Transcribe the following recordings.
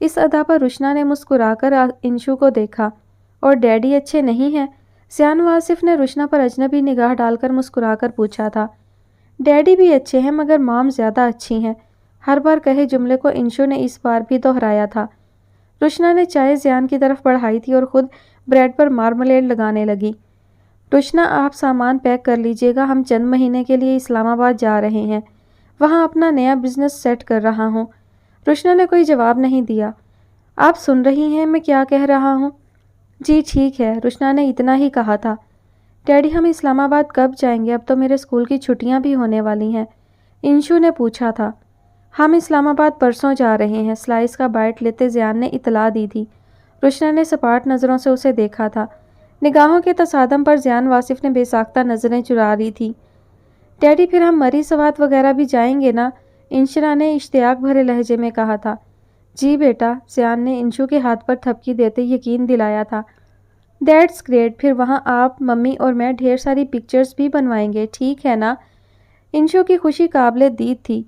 اس ادا پر رشنا نے مسکرا کر انشو کو دیکھا۔ اور ڈیڈی اچھے نہیں ہیں؟ زیان واصف نے رشنا پر اجنبی نگاہ ڈال کر مسکرا کر پوچھا تھا۔ ڈیڈی بھی اچھے ہیں مگر مام زیادہ اچھی ہیں، ہر بار کہے جملے کو انشو نے اس بار بھی دہرایا تھا۔ رشنا نے چائے زیان کی طرف بڑھائی تھی اور خود بریڈ پر مارملیڈ لگانے لگی۔ رشنا آپ سامان پیک کر لیجئے گا، ہم چند مہینے کے لیے اسلام آباد جا رہے ہیں، وہاں اپنا نیا بزنس سیٹ کر رہا ہوں۔ رشنا نے کوئی جواب نہیں دیا۔ آپ سن رہی ہیں میں کیا کہہ رہا ہوں؟ جی ٹھیک ہے، رشنا نے اتنا ہی کہا تھا۔ ڈیڈی ہم اسلام آباد کب جائیں گے؟ اب تو میرے اسکول کی چھٹیاں بھی ہونے والی ہیں، انشو نے پوچھا تھا۔ ہم اسلام آباد پرسوں جا رہے ہیں، سلائس کا بائٹ لیتے زیان نے اطلاع دی تھی۔ رشنا نے سپاٹ نظروں سے اسے دیکھا تھا۔ نگاہوں کے تصادم پر زیان واصف نے بے ساختہ نظریں چرا لی تھی۔ ڈیڈی پھر ہم مری سوات وغیرہ بھی جائیں گے نا؟ انشرا نے اشتیاق بھرے لہجے میں کہا تھا۔ جی بیٹا، زیان نے انشو کے ہاتھ پر تھپکی دیتے یقین دلایا تھا۔ دیٹس گریٹ، پھر وہاں آپ، ممی اور میں ڈھیر ساری پکچرز بھی بنوائیں گے، ٹھیک ہے نا؟ انشو کی خوشی قابل دید تھی۔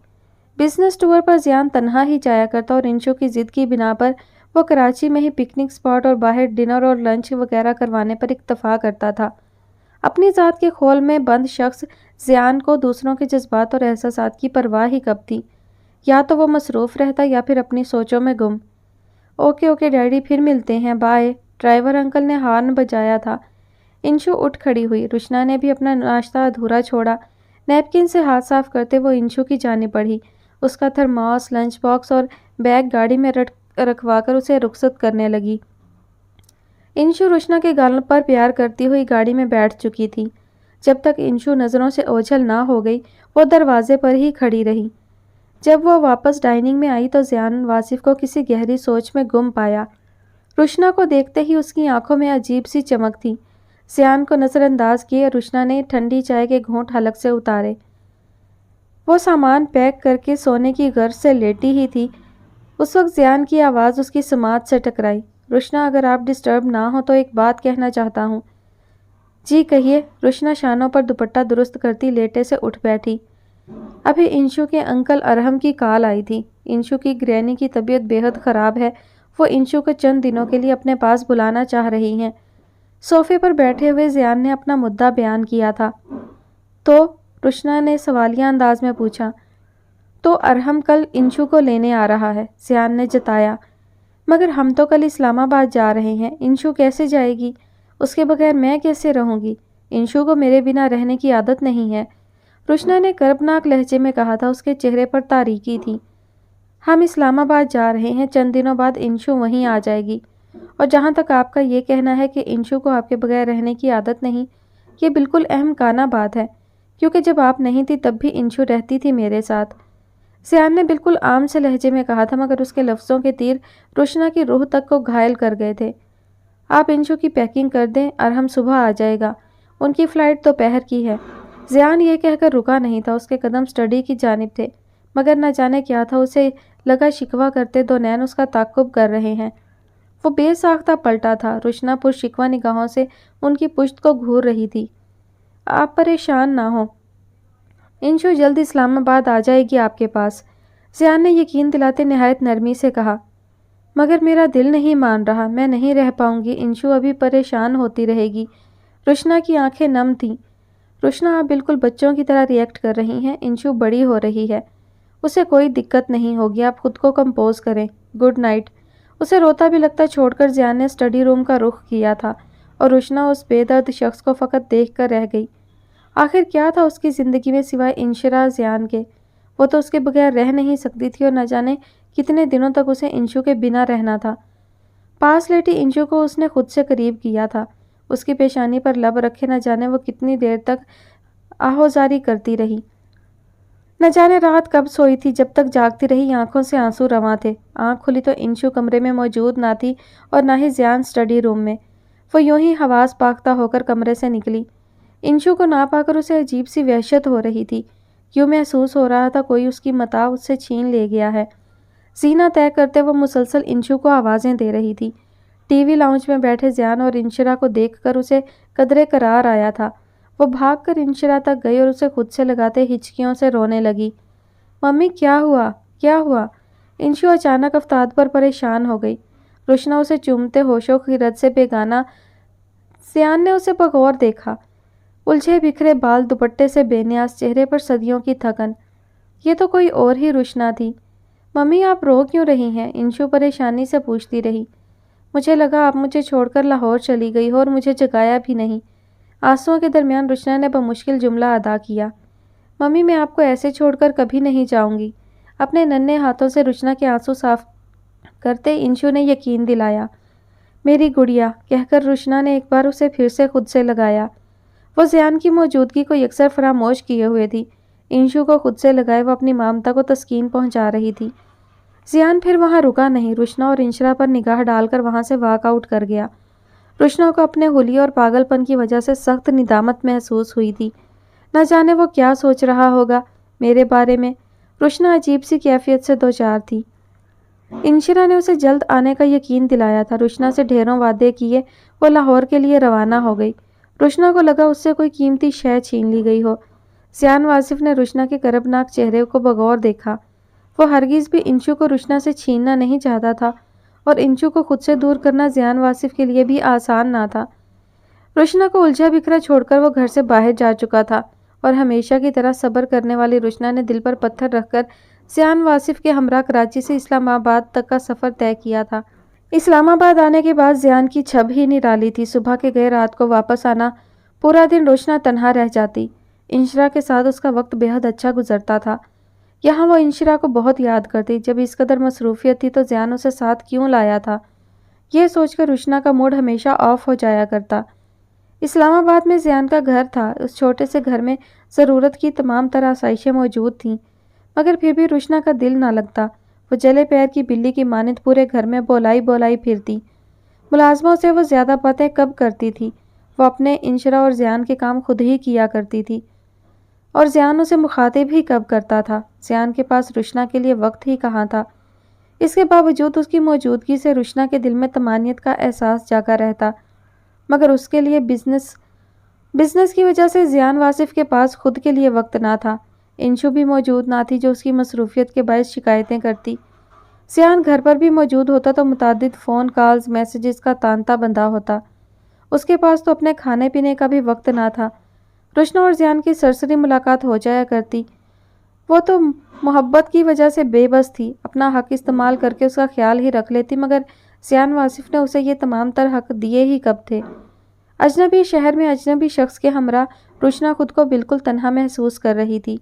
بزنس ٹور پر زیان تنہا ہی جایا کرتا اور انشو کی ضد کی بنا پر وہ کراچی میں ہی پکنک سپاٹ اور باہر ڈنر اور لنچ وغیرہ کروانے پر اکتفا کرتا تھا۔ اپنی ذات کے خول میں بند شخص زیان کو دوسروں کے جذبات اور احساسات کی پرواہ ہی کب تھی؟ یا تو وہ مصروف رہتا یا پھر اپنی سوچوں میں گم۔ اوکے ڈیڈی، پھر ملتے ہیں، بائے۔ ڈرائیور انکل نے ہارن بجایا تھا۔ انشو اٹھ کھڑی ہوئی۔ رشنا نے بھی اپنا ناشتہ ادھورا چھوڑا۔ نیپکن سے ہاتھ صاف کرتے وہ انشو کی جانب بڑھی، اس کا تھرماس، لنچ باکس اور بیگ گاڑی میں رکھوا کر اسے رخصت کرنے لگی۔ انشو رشنا کے گال پر پیار کرتی ہوئی گاڑی میں بیٹھ چکی تھی۔ جب تک انشو نظروں سے اوجھل نہ ہو گئی وہ دروازے پر ہی کھڑی رہی۔ جب وہ واپس ڈائننگ میں آئی تو زیان واصف کو کسی گہری سوچ میں گم پایا۔ رشنا کو دیکھتے ہی اس کی آنکھوں میں عجیب سی چمک تھی۔ زیان کو نظر انداز کیے رشنا نے ٹھنڈی چائے کے گھونٹ حلق سے اتارے۔ وہ سامان پیک کر کے سونے کی غرض سے لیٹی ہی تھی، اس وقت زیان کی آواز اس کی سماعت سے ٹکرائی۔ رشنا، اگر آپ ڈسٹرب نہ ہو تو ایک بات کہنا چاہتا ہوں۔ جی کہیے۔ رشنا شانوں پر دوپٹہ درست کرتی لیٹے سے اٹھ بیٹھی۔ ابھی انشو کے انکل ارحم کی کال آئی تھی۔ انشو کی گرینی کی طبیعت بے حد خراب ہے، وہ انشو کو چند دنوں کے لیے اپنے پاس بلانا چاہ رہی ہیں۔ صوفے پر بیٹھے ہوئے زیان نے اپنا مدعا بیان کیا تھا۔ تو رشنا نے سوالیہ انداز میں پوچھا۔ تو ارحم کل انشو کو لینے آ رہا ہے، زیان نے جتایا۔ مگر ہم تو کل اسلام آباد جا رہے ہیں، انشو کیسے جائے گی؟ اس کے بغیر میں کیسے رہوں گی؟ انشو کو میرے بنا رہنے کی عادت نہیں ہے، رشنا نے کربناک لہجے میں کہا تھا۔ اس کے چہرے پر تاریکی تھی۔ ہم اسلام آباد جا رہے ہیں، چند دنوں بعد انشو وہیں آ جائے گی۔ اور جہاں تک آپ کا یہ کہنا ہے کہ انشو کو آپ کے بغیر رہنے کی عادت نہیں، یہ بالکل احمقانہ بات ہے، کیونکہ جب آپ نہیں تھی تب بھی انشو رہتی تھی میرے ساتھ، زیان نے بالکل عام سے لہجے میں کہا تھا، مگر اس کے لفظوں کے تیر رشنا کی روح تک کو گھائل کر گئے تھے۔ آپ انشو کی پیکنگ کر دیں، ارحم صبح آ جائے گا، ان کی فلائٹ دوپہر کی ہے۔ زیان یہ کہہ کر رکا نہیں تھا، اس کے قدم اسٹڈی کی جانب تھے، مگر نہ جانے کیا تھا اسے لگا شکوہ کرتے دو نین اس کا تعقب کر رہے ہیں۔ وہ بے ساختہ پلٹا تھا۔ رشنا پرشکوہ نگاہوں سے ان کی پشت کو گھور رہی تھی۔ آپ پریشان نہ ہوں، انشو جلد اسلام آباد آ جائے گی آپ کے پاس، زیان نے یقین دلاتے نہایت نرمی سے کہا۔ مگر میرا دل نہیں مان رہا، میں نہیں رہ پاؤں گی، انشو ابھی پریشان ہوتی رہے گی۔ رشنا کی آنکھیں نم تھیں۔ رشنا، آپ بالکل بچوں کی طرح ری ایکٹ کر رہی ہیں، انشو بڑی ہو رہی ہے، اسے کوئی دقت نہیں ہوگی، آپ خود کو کمپوز کریں، گڈ نائٹ۔ اسے روتا بھی لگتا چھوڑ کر زیان نے اسٹڈی روم کا رخ کیا تھا اور رشنا اس بے درد شخص کو فقط دیکھ کر رہ گئی۔ آخر کیا تھا اس کی زندگی میں سوائے انشرا زیان کے؟ وہ تو اس کے بغیر رہ نہیں سکتی تھی اور نہ جانے کتنے دنوں تک اسے انشو کے بنا رہنا تھا۔ پاس لیٹی انشو کو اس نے خود سے قریب کیا تھا، اس کی پیشانی پر لب رکھے نہ جانے وہ کتنی دیر تک آہوزاری کرتی رہی۔ نہ جانے رات کب سوئی تھی، جب تک جاگتی رہی آنکھوں سے آنسو رواں تھے۔ آنکھ کھلی تو انشو کمرے میں موجود نہ تھی اور نہ ہی زیان اسٹڈی روم میں۔ وہ یوں ہی حواس باختہ ہو کر کمرے سے نکلی۔ انشو کو نہ پا کر اسے عجیب سی وحشت ہو رہی تھی، یوں محسوس ہو رہا تھا کوئی اس کی متاع اس سے چھین لے گیا ہے۔ سینہ طے کرتے وہ مسلسل انشو کو آوازیں دے رہی تھی۔ ٹی وی لاؤنج میں بیٹھے زیان اور انشرا کو دیکھ کر اسے قدرے قرار آیا تھا۔ وہ بھاگ کر انشرا تک گئی اور اسے خود سے لگاتے ہچکیوں سے رونے لگی۔ ممی کیا ہوا؟ کیا ہوا؟ انشو اچانک افتاد پر پریشان ہو گئی۔ رشنا اسے چومتے ہوش و خیرت سے بیگانہ۔ زیان نے اسے بغور دیکھا، الجھے بکھرے بال، دوپٹے سے بے نیاز، چہرے پر صدیوں کی تھکن۔ یہ تو کوئی اور ہی رشنا تھی۔ ممی آپ رو کیوں رہی ہیں؟ انشو پریشانی سے پوچھتی رہی۔ مجھے لگا آپ مجھے چھوڑ کر لاہور چلی گئی ہو اور مجھے جگایا بھی نہیں۔ آنسوؤں کے درمیان رشنا نے بمشکل جملہ ادا کیا۔ ممی میں آپ کو ایسے چھوڑ کر کبھی نہیں جاؤں گی۔ اپنے ننھے ہاتھوں سے رشنا کے آنسو صاف کرتے انشو نے یقین دلایا۔ میری گڑیا کہہ کر رشنا نے ایک بار اسے پھر سے خود سے لگایا۔ وہ زیان کی موجودگی کو یکسر فراموش کیے ہوئے تھی۔ انشو کو خود سے لگائے وہ اپنی ممتا کو تسکین پہنچا رہی تھی۔ زیان پھر وہاں رکا نہیں، رشنا اور انشرا پر نگاہ ڈال کر وہاں سے واک آؤٹ کر گیا۔ رشنا کو اپنے حلیے اور پاگل پن کی وجہ سے سخت ندامت محسوس ہوئی تھی۔ نہ جانے وہ کیا سوچ رہا ہوگا میرے بارے میں۔ رشنا عجیب سی کیفیت سے دوچار تھی۔ انشرا نے اسے جلد آنے کا یقین دلایا تھا۔ رشنا سے ڈھیروں وعدے کیے وہ لاہور کے لیے روانہ ہو گئی۔ رشنا کو لگا اس سے کوئی قیمتی شے چھین لی گئی ہو۔ زیان واصف نے رشنا کے کربناک چہرے کو بغور دیکھا۔ وہ ہرگز بھی انشو کو رشنا سے چھیننا نہیں چاہتا تھا اور انشو کو خود سے دور کرنا زیان واصف کے لیے بھی آسان نہ تھا۔ رشنا کو الجھا بکھرا چھوڑ کر وہ گھر سے باہر جا چکا تھا اور ہمیشہ کی طرح صبر کرنے والی رشنا نے دل پر پتھر رکھ کر زیان واصف کے ہمراہ کراچی سے اسلام آباد تک کا سفر طے کیا تھا۔ اسلام آباد آنے کے بعد زیان کی چھب ہی نرالی تھی۔ صبح کے گئے رات کو واپس آنا، پورا دن رشنا تنہا رہ جاتی۔ انشرا کے ساتھ اس کا وقت بے حد اچھا گزرتا تھا۔ یہاں وہ انشرا کو بہت یاد کرتی۔ جب اس قدر مصروفیت تھی تو زیان اسے ساتھ کیوں لایا تھا؟ یہ سوچ کر رشنا کا موڈ ہمیشہ آف ہو جایا کرتا۔ اسلام آباد میں زیان کا گھر تھا۔ اس چھوٹے سے گھر میں ضرورت کی تمام طرح آسائشیں موجود تھیں، مگر پھر بھی رشنا کا دل نہ لگتا۔ وہ جلے پیر کی بلی کی مانند پورے گھر میں بولائی بولائی پھرتی۔ ملازموں سے وہ زیادہ باتیں کب کرتی تھی؟ وہ اپنے، انشرا اور زیان کے کام خود ہی کیا کرتی تھی، اور زیان اسے مخاطب ہی کب کرتا تھا؟ زیان کے پاس رشنا کے لیے وقت ہی کہاں تھا؟ اس کے باوجود اس کی موجودگی سے رشنا کے دل میں طمانینت کا احساس جاگا رہتا، مگر اس کے لیے بزنس کی وجہ سے زیان واصف کے پاس خود کے لیے وقت نہ تھا۔ انشو بھی موجود نہ تھی جو اس کی مصروفیت کے باعث شکایتیں کرتی۔ زیان گھر پر بھی موجود ہوتا تو متعدد فون کالز، میسیجز کا تانتا بندھا ہوتا۔ اس کے پاس تو اپنے کھانے پینے کا بھی وقت نہ تھا۔ رشنا اور زیان کی سرسری ملاقات ہو جایا کرتی۔ وہ تو محبت کی وجہ سے بے بس تھی، اپنا حق استعمال کر کے اس کا خیال ہی رکھ لیتی، مگر زیان واصف نے اسے یہ تمام تر حق دیے ہی کب تھے؟ اجنبی شہر میں اجنبی شخص کے ہمراہ رشنا خود کو بالکل تنہا محسوس کر رہی تھی۔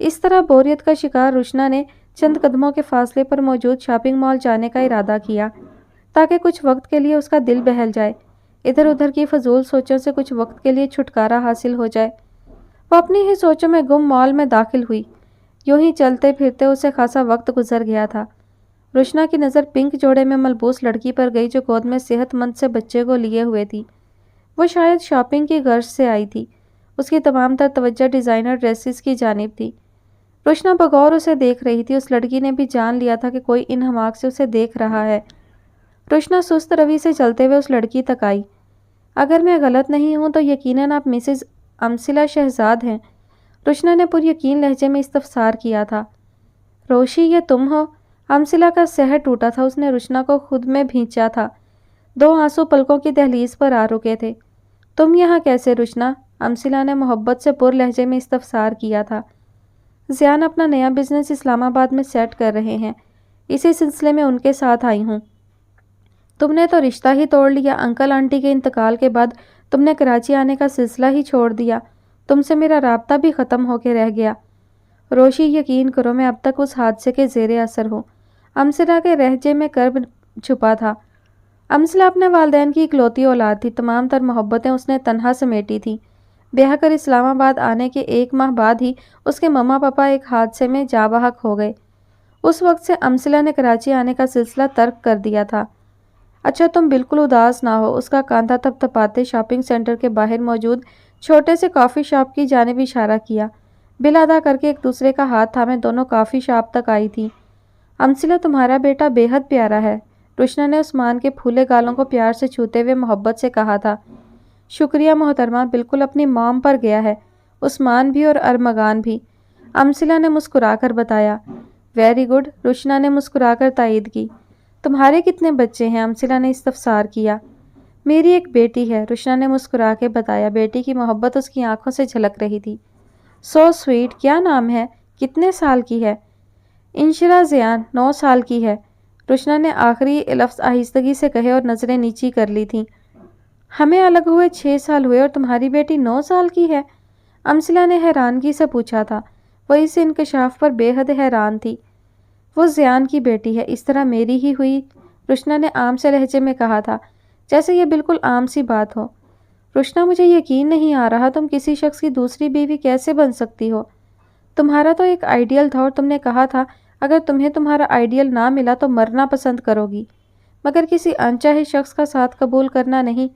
اس طرح بوریت کا شکار رشنا نے چند قدموں کے فاصلے پر موجود شاپنگ مال جانے کا ارادہ کیا تاکہ کچھ وقت کے لیے اس کا دل بہل جائے، ادھر ادھر کی فضول سوچوں سے کچھ وقت کے لیے چھٹکارا حاصل ہو جائے۔ وہ اپنی ہی سوچوں میں گم مال میں داخل ہوئی۔ یوں ہی چلتے پھرتے اسے خاصا وقت گزر گیا تھا۔ رشنا کی نظر پنک جوڑے میں ملبوس لڑکی پر گئی جو گود میں صحت مند سے بچے کو لیے ہوئے تھی۔ وہ شاید شاپنگ کی غرض سے آئی تھی۔ اس کی تمام تر توجہ ڈیزائنر ڈریسز کی جانب تھی۔ رشنا بغور اسے دیکھ رہی تھی۔ اس لڑکی نے بھی جان لیا تھا کہ کوئی ان حماق سے اسے دیکھ رہا ہے۔ رشنا سست روی سے چلتے ہوئے اس لڑکی تک آئی۔ اگر میں غلط نہیں ہوں تو یقیناً آپ مسز امثلہ شہزاد ہیں، رشنا نے پر یقین لہجے میں استفسار کیا تھا۔ روشی یہ تم ہو؟ امثلہ کا سحر ٹوٹا تھا۔ اس نے رشنا کو خود میں بھینچا تھا۔ دو آنسو پلکوں کی دہلیز پر آ رکے تھے۔ تم یہاں کیسے رشنا؟ امثلہ نے محبت سے پر لہجے میں استفسار کیا تھا۔ زیان اپنا نیا بزنس اسلام آباد میں سیٹ کر رہے ہیں، اسی سلسلے میں ان کے ساتھ آئی ہوں۔ تم نے تو رشتہ ہی توڑ لیا۔ انکل آنٹی کے انتقال کے بعد تم نے کراچی آنے کا سلسلہ ہی چھوڑ دیا۔ تم سے میرا رابطہ بھی ختم ہو کے رہ گیا۔ روشی یقین کرو میں اب تک اس حادثے کے زیر اثر ہوں۔ امثلہ کے لہجے میں کرب چھپا تھا۔ امثلہ اپنے والدین کی اکلوتی اولاد تھی۔ تمام تر محبتیں اس نے تنہا سمیٹی تھیں۔ بیاہ کر اسلام آباد آنے کے 1 ماہ بعد ہی اس کے مما پاپا ایک حادثے میں جاں بحق ہو گئے۔ اس وقت سے امثلہ نے کراچی آنے کا سلسلہ ترک کر دیا تھا۔ اچھا تم بالکل اداس نہ ہو۔ اس کا کاندھا تھپتھپاتے شاپنگ سینٹر کے باہر موجود چھوٹے سے کافی شاپ کی جانب اشارہ کیا۔ بل ادا کر کے ایک دوسرے کا ہاتھ تھامے دونوں کافی شاپ تک آئی تھی۔ امثلہ تمہارا بیٹا بے حد پیارا ہے، رشنا نے عثمان کے پھولے گالوں کو پیار سے چھوتے ہوئے محبت سے کہا تھا۔ شکریہ محترمہ، بالکل اپنی مام پر گیا ہے، عثمان بھی اور ارمغان بھی، امثلہ نے مسکرا کر بتایا۔ ویری گڈ، روشنا نے مسکرا کر تائید کی۔ تمہارے کتنے بچے ہیں؟ امثلہ نے استفسار کیا۔ میری ایک بیٹی ہے، روشنا نے مسکرا کے بتایا۔ بیٹی کی محبت اس کی آنکھوں سے جھلک رہی تھی۔ سو سویٹ، کیا نام ہے؟ کتنے سال کی ہے؟ انشرا زیان 9 سال کی ہے، روشنا نے آخری لفظ آہستگی سے کہے اور نظریں نیچی کر لی تھیں۔ ہمیں الگ ہوئے 6 سال ہوئے اور تمہاری بیٹی 9 سال کی ہے؟ امثلہ نے حیرانگی سے پوچھا تھا۔ وہ اس انکشاف پر بے حد حیران تھی۔ وہ زیان کی بیٹی ہے، اس طرح میری ہی ہوئی، روشنا نے عام سے لہجے میں کہا تھا، جیسے یہ بالکل عام سی بات ہو۔ روشنا، مجھے یقین نہیں آ رہا، تم کسی شخص کی دوسری بیوی کیسے بن سکتی ہو؟ تمہارا تو ایک آئیڈیل تھا اور تم نے کہا تھا اگر تمہیں تمہارا آئیڈیل نہ ملا تو مرنا پسند کرو گی، مگر کسی انچاہے شخص کا ساتھ قبول کرنا نہیں۔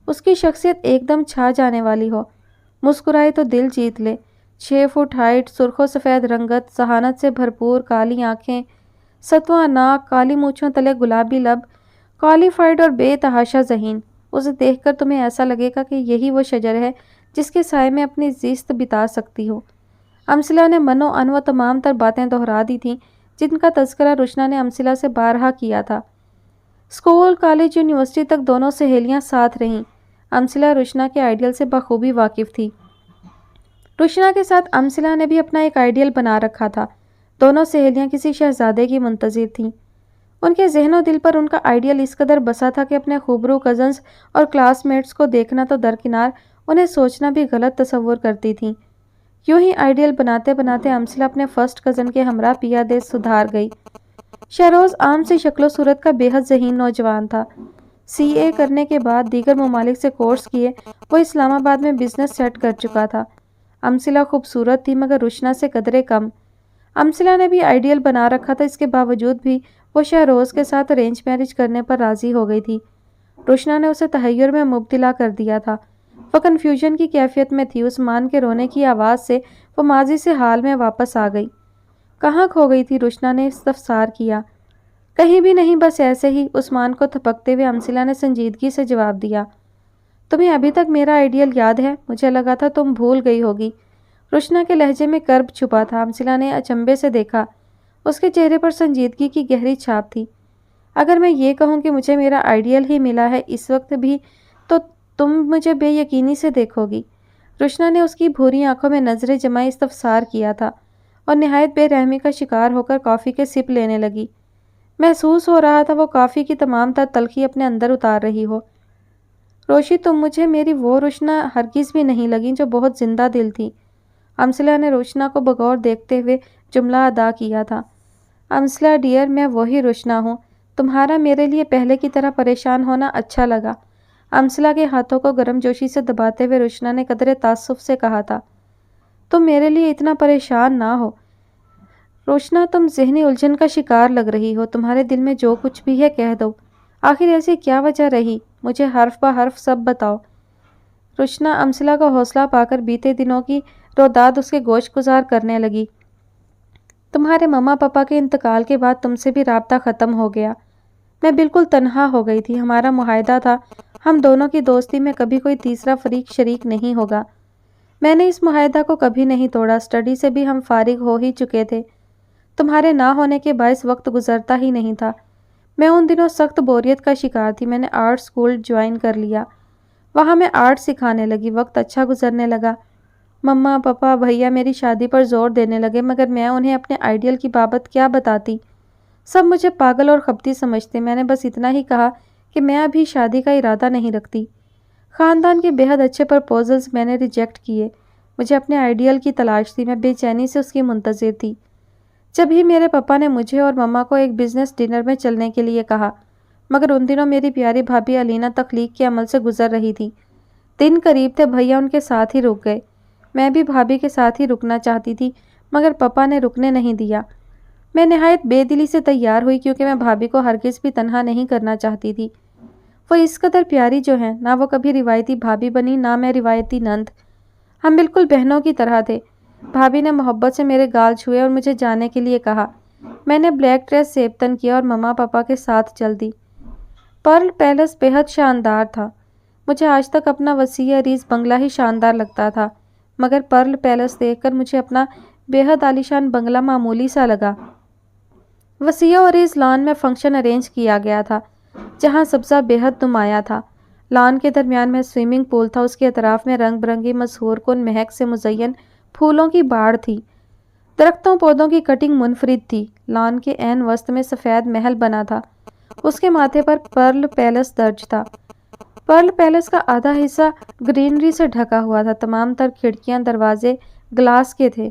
اس کی شخصیت ایک دم چھا جانے والی ہو، مسکرائے تو دل جیت لے۔ 6 فٹ ہائٹ، سرخ و سفید رنگت، ذہانت سے بھرپور، کالی آنکھیں، ستواں ناک، کالی مونچھوں تلے گلابی لب، کوالیفائڈ اور بے تحاشا ذہین۔ اسے دیکھ کر تمہیں ایسا لگے گا کہ یہی وہ شجر ہے جس کے سائے میں اپنی زیست بتا سکتی ہو۔ امثلہ نے منو ان وہ تمام تر باتیں دہرا دی تھیں جن کا تذکرہ روشنا نے امثلہ سے بارہا کیا تھا۔ اسکول، کالج، یونیورسٹی تک دونوں سہیلیاں ساتھ رہیں۔ امثلہ روشنا کے آئیڈیل سے بخوبی واقف تھی۔ روشنا کے ساتھ امثلہ نے بھی اپنا ایک آئیڈیل بنا رکھا تھا۔ دونوں سہیلیاں کسی شہزادے کی منتظر تھیں۔ ان کے ذہن و دل پر ان کا آئیڈیل اس قدر بسا تھا کہ اپنے خوبرو کزنز اور کلاس میٹس کو دیکھنا تو درکنار، انہیں سوچنا بھی غلط تصور کرتی تھیں۔ یوں ہی آئیڈیل بناتے بناتے امثلہ اپنے فرسٹ کزن کے ہمراہ پیا دے سدھار گئی۔ شہروز عام سی شکل و صورت کا بے حد ذہین نوجوان تھا۔ CA کرنے کے بعد دیگر ممالک سے کورس کیے وہ اسلام آباد میں بزنس سیٹ کر چکا تھا۔ امثلہ خوبصورت تھی مگر روشنا سے قدرے کم۔ امثلہ نے بھی آئیڈیل بنا رکھا تھا، اس کے باوجود بھی وہ شہروز کے ساتھ ارینج میرج کرنے پر راضی ہو گئی تھی۔ روشنا نے اسے تحیر میں مبتلا کر دیا تھا۔ وہ کنفیوژن کی کیفیت میں تھی۔ عثمان کے رونے کی آواز سے وہ ماضی سے حال میں واپس آ گئی۔ کہاں کھو گئی تھی؟ روشنا نے استفسار کیا۔ کہیں بھی نہیں، بس ایسے ہی، عثمان کو تھپکتے ہوئے امثلہ نے سنجیدگی سے جواب دیا۔ تمہیں ابھی تک میرا آئیڈیل یاد ہے؟ مجھے لگا تھا تم بھول گئی ہوگی۔ روشنا کے لہجے میں کرب چھپا تھا۔ امثلہ نے اچنبے سے دیکھا۔ اس کے چہرے پر سنجیدگی کی گہری چھاپ تھی۔ اگر میں یہ کہوں کہ مجھے میرا آئیڈیل ہی ملا ہے اس وقت بھی تو تم مجھے بے یقینی سے دیکھو گی۔ روشنا نے اس کی بھوری آنکھوں میں نظریں جمائے استفسار کیا تھا اور نہایت بے رحمی کا شکار ہو کر کافی کے سپ لینے لگی۔ محسوس ہو رہا تھا وہ کافی کی تمام تر تلخی اپنے اندر اتار رہی ہو۔ روشی، تم مجھے میری وہ روشنا ہرگز بھی نہیں لگی جو بہت زندہ دل تھی۔ امثلہ نے روشنا کو بغور دیکھتے ہوئے جملہ ادا کیا تھا۔ امثلہ ڈیئر، میں وہی روشنا ہوں۔ تمہارا میرے لیے پہلے کی طرح پریشان ہونا اچھا لگا۔ امثلہ کے ہاتھوں کو گرم جوشی سے دباتے ہوئے روشنا نے قدرے تعصب سے کہا تھا، تم میرے لیے اتنا پریشان نہ ہو۔ روشنا، تم ذہنی الجھن کا شکار لگ رہی ہو۔ تمہارے دل میں جو کچھ بھی ہے کہہ دو۔ آخر ایسی کیا وجہ رہی؟ مجھے حرف بہ حرف سب بتاؤ۔ روشنا امثلہ کا حوصلہ پا کر بیتے دنوں کی روداد اس کے گوش گزار کرنے لگی۔ تمہارے ماما پاپا کے انتقال کے بعد تم سے بھی رابطہ ختم ہو گیا۔ میں بالکل تنہا ہو گئی تھی۔ ہمارا معاہدہ تھا ہم دونوں کی دوستی میں کبھی کوئی تیسرا فریق شریک نہیں ہوگا۔ میں نے اس معاہدہ کو کبھی نہیں توڑا۔ اسٹڈی سے بھی ہم فارغ ہو ہی چکے تھے۔ تمہارے نہ ہونے کے باعث وقت گزرتا ہی نہیں تھا۔ میں ان دنوں سخت بوریت کا شکار تھی۔ میں نے آرٹ اسکول جوائن کر لیا۔ وہاں میں آرٹ سکھانے لگی۔ وقت اچھا گزرنے لگا۔ مما، پاپا، بھیا میری شادی پر زور دینے لگے مگر میں انہیں اپنے آئیڈیل کی بابت کیا بتاتی؟ سب مجھے پاگل اور خبتی سمجھتے۔ میں نے بس اتنا ہی کہا کہ میں ابھی شادی کا ارادہ نہیں رکھتی۔ خاندان کے بے حد اچھے پرپوزلز میں نے ریجیکٹ کیے۔ مجھے اپنے آئیڈیل کی تلاش تھی۔ میں بے چینی سے اس کی منتظر تھی۔ جب ہی میرے پاپا نے مجھے اور مما کو ایک بزنس ڈنر میں چلنے کے لیے کہا، مگر ان دنوں میری پیاری بھابھی علینا تخلیق کے عمل سے گزر رہی تھی۔ دن قریب تھے، بھیا ان کے ساتھ ہی رک گئے۔ میں بھی بھابھی کے ساتھ ہی رکنا چاہتی تھی مگر پاپا نے رکنے نہیں دیا۔ میں نہایت بے دلی سے تیار ہوئی کیونکہ میں بھابھی کو ہرگز بھی تنہا نہیں کرنا چاہتی تھی۔ وہ اس قدر پیاری جو ہیں، نہ وہ کبھی روایتی بھابھی بنی نہ میں روایتی نند۔ ہم بالکل بہنوں کی طرح تھے۔ بھابھی نے محبت سے میرے گال چھوئے اور مجھے جانے کے لیے کہا۔ میں نے بلیک ڈریس سیبتن کیا اور مما پاپا کے ساتھ چل دی۔ پرل پیلس بے حد شاندار تھا۔ مجھے آج تک اپنا وسیع عریض بنگلہ ہی شاندار لگتا تھا مگر پرل پیلس دیکھ کر مجھے اپنا بے حد عالیشان بنگلہ معمولی سا لگا۔ وسیع اور اس لان میں فنکشن ارینج کیا گیا تھا جہاں سبزہ بے حد نمایاں تھا۔ لان کے درمیان میں سوئمنگ پول تھا، اس کے اطراف میں رنگ برنگی مسحور کن مہک سے مزین پھولوں کی باڑ تھی۔ درختوں پودوں کی کٹنگ منفرد تھی۔ لان کے عین وسط میں سفید محل بنا تھا، اس کے ماتھے پر پرل پیلس درج تھا۔ پرل پیلس کا آدھا حصہ گرینری سے ڈھکا ہوا تھا، تمام تر کھڑکیاں دروازے گلاس کے تھے۔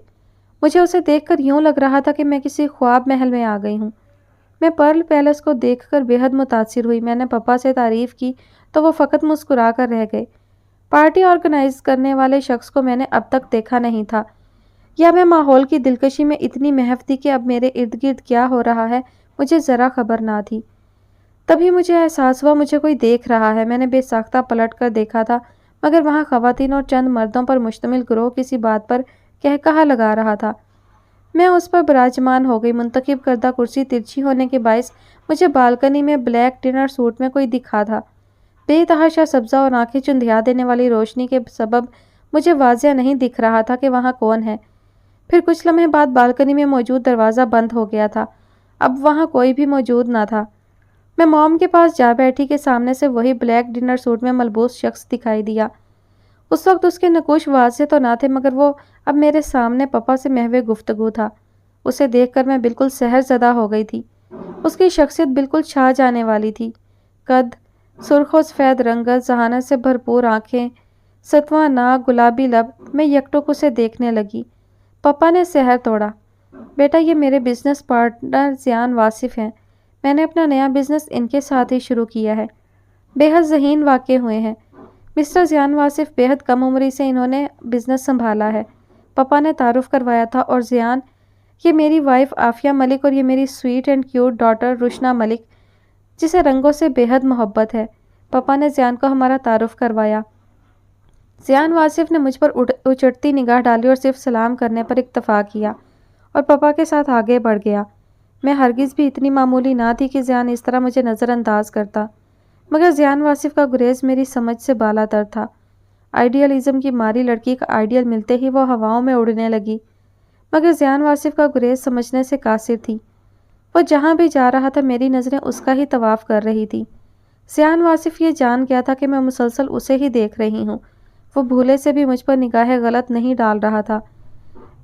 مجھے اسے دیکھ کر یوں لگ رہا تھا کہ میں کسی خواب محل میں آ گئی ہوں۔ میں پرل پیلس کو دیکھ کر بے حد متاثر ہوئی۔ میں نے پپا سے تعریف کی تو وہ فقط مسکرا کر رہ گئے۔ پارٹی آرگنائز کرنے والے شخص کو میں نے اب تک دیکھا نہیں تھا، یا میں ماحول کی دلکشی میں اتنی محو تھی کہ اب میرے ارد گرد کیا ہو رہا ہے مجھے ذرا خبر نہ تھی۔ تبھی مجھے احساس ہوا مجھے کوئی دیکھ رہا ہے۔ میں نے بے ساختہ پلٹ کر دیکھا تھا، مگر وہاں خواتین اور چند مردوں پر مشتمل گروہ کسی بات پر کہا لگا رہا تھا۔ میں اس پر براجمان ہو گئی۔ منتخب کردہ کرسی ترچھی ہونے کے باعث مجھے بالکنی میں بلیک ڈنر سوٹ میں کوئی دکھا تھا۔ بے تحاشا سبزہ اور آنکھیں چندھیا دینے والی روشنی کے سبب مجھے واضح نہیں دکھ رہا تھا کہ وہاں کون ہے۔ پھر کچھ لمحے بعد بالکنی میں موجود دروازہ بند ہو گیا تھا، اب وہاں کوئی بھی موجود نہ تھا۔ میں موم کے پاس جا بیٹھی کہ سامنے سے وہی بلیک ڈنر سوٹ میں ملبوس شخص دکھائی دیا۔ اس وقت اس کے نقوش واضح تو نہ تھے، مگر وہ اب میرے سامنے پپا سے محو گفتگو تھا۔ اسے دیکھ کر میں بالکل سحر زدہ ہو گئی تھی۔ اس کی شخصیت بالکل چھا جانے والی تھی۔ قد، سرخ و سفید رنگت، ذہانت سے بھرپور آنکھیں، ستواں ناک، گلابی لب۔ میں یکٹک اسے دیکھنے لگی۔ پپا نے سحر توڑا۔ بیٹا، یہ میرے بزنس پارٹنر زیان واصف ہیں۔ میں نے اپنا نیا بزنس ان کے ساتھ ہی شروع کیا ہے۔ بے حد ذہین واقع ہوئے ہیں۔ مسٹر زیان واصف بے حد کم عمری سے انہوں نے بزنس سنبھالا ہے، پپا نے تعارف کروایا تھا۔ اور زیان، یہ میری وائف عافیہ ملک اور یہ میری سویٹ اینڈ کیوٹ ڈاٹر روشنا ملک، جسے رنگوں سے بے حد محبت ہے۔ پپا نے زیان کو ہمارا تعارف کروایا۔ زیان واصف نے مجھ پر اچٹتی نگاہ ڈالی اور صرف سلام کرنے پر اکتفا کیا اور پپا کے ساتھ آگے بڑھ گیا۔ میں ہرگز بھی اتنی معمولی نہ تھی کہ زیان اس طرح مجھے نظر انداز کرتا، مگر زیان واصف کا گریز میری سمجھ سے بالا تر تھا۔ آئیڈیالزم کی ماری لڑکی کا آئیڈیل ملتے ہی وہ ہواؤں میں اڑنے لگی، مگر زیان واصف کا گریز سمجھنے سے قاصر تھی۔ وہ جہاں بھی جا رہا تھا میری نظریں اس کا ہی طواف کر رہی تھی۔ زیان واصف یہ جان گیا تھا کہ میں مسلسل اسے ہی دیکھ رہی ہوں۔ وہ بھولے سے بھی مجھ پر نگاہ غلط نہیں ڈال رہا تھا۔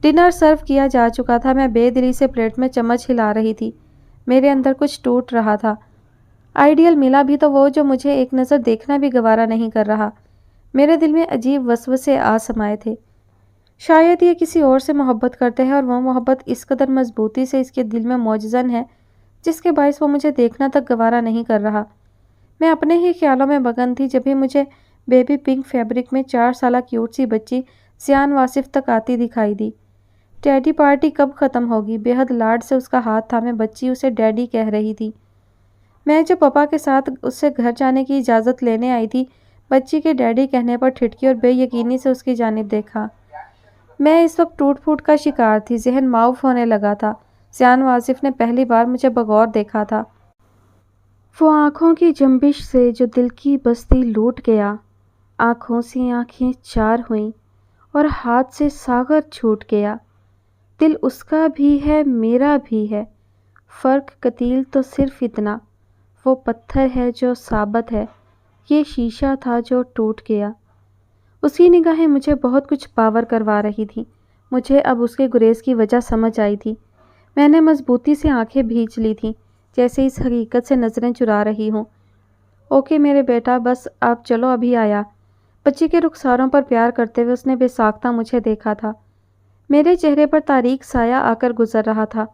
ڈنر سرو کیا جا چکا تھا۔ میں بے دلی سے پلیٹ میں چمچ ہلا رہی تھی۔ میرے اندر کچھ ٹوٹ رہا تھا۔ آئیڈیل ملا بھی تو وہ جو مجھے ایک نظر دیکھنا بھی گوارا نہیں کر رہا۔ میرے دل میں عجیب وسوسے آ سمائے تھے۔ شاید یہ کسی اور سے محبت کرتے ہیں اور وہ محبت اس قدر مضبوطی سے اس کے دل میں موجزن ہے جس کے باعث وہ مجھے دیکھنا تک گوارا نہیں کر رہا۔ میں اپنے ہی خیالوں میں مگن تھی جبھی مجھے بیبی پنک فیبرک میں 4 سالہ کیوٹ سی بچی زیان واصف تک آتی دکھائی دی۔ ڈیڈی پارٹی کب ختم ہوگی؟ بے حد لاڈ سے اس کا ہاتھ تھامے بچی اسے ڈیڈی کہہ رہی تھی۔ میں جو پپا کے ساتھ اس سے گھر جانے کی اجازت لینے آئی تھی، بچی کے ڈیڈی کہنے پر ٹھٹکی اور بے یقینی سے اس کی جانب دیکھا۔ میں اس وقت ٹوٹ پھوٹ کا شکار تھی، ذہن معاف ہونے لگا تھا۔ زیان واصف نے پہلی بار مجھے بغور دیکھا تھا۔ وہ آنکھوں کی جنبش سے جو دل کی بستی لوٹ گیا، آنکھوں سے آنکھیں چار ہوئیں اور ہاتھ سے ساغر چھوٹ گیا۔ دل اس کا بھی ہے، میرا بھی ہے، فرق قتیل تو صرف اتنا، وہ پتھر ہے جو ثابت ہے، یہ شیشہ تھا جو ٹوٹ گیا۔ اس کی نگاہیں مجھے بہت کچھ باور کروا رہی تھی۔ مجھے اب اس کے گریز کی وجہ سمجھ آئی تھی۔ میں نے مضبوطی سے آنکھیں بھینچ لی تھیں، جیسے اس حقیقت سے نظریں چرا رہی ہوں۔ اوکے میرے بیٹا، بس آپ چلو، ابھی آیا۔ بچی کے رخساروں پر پیار کرتے ہوئے اس نے بے ساختہ مجھے دیکھا تھا۔ میرے چہرے پر تاریک سایہ آ کر گزر رہا تھا۔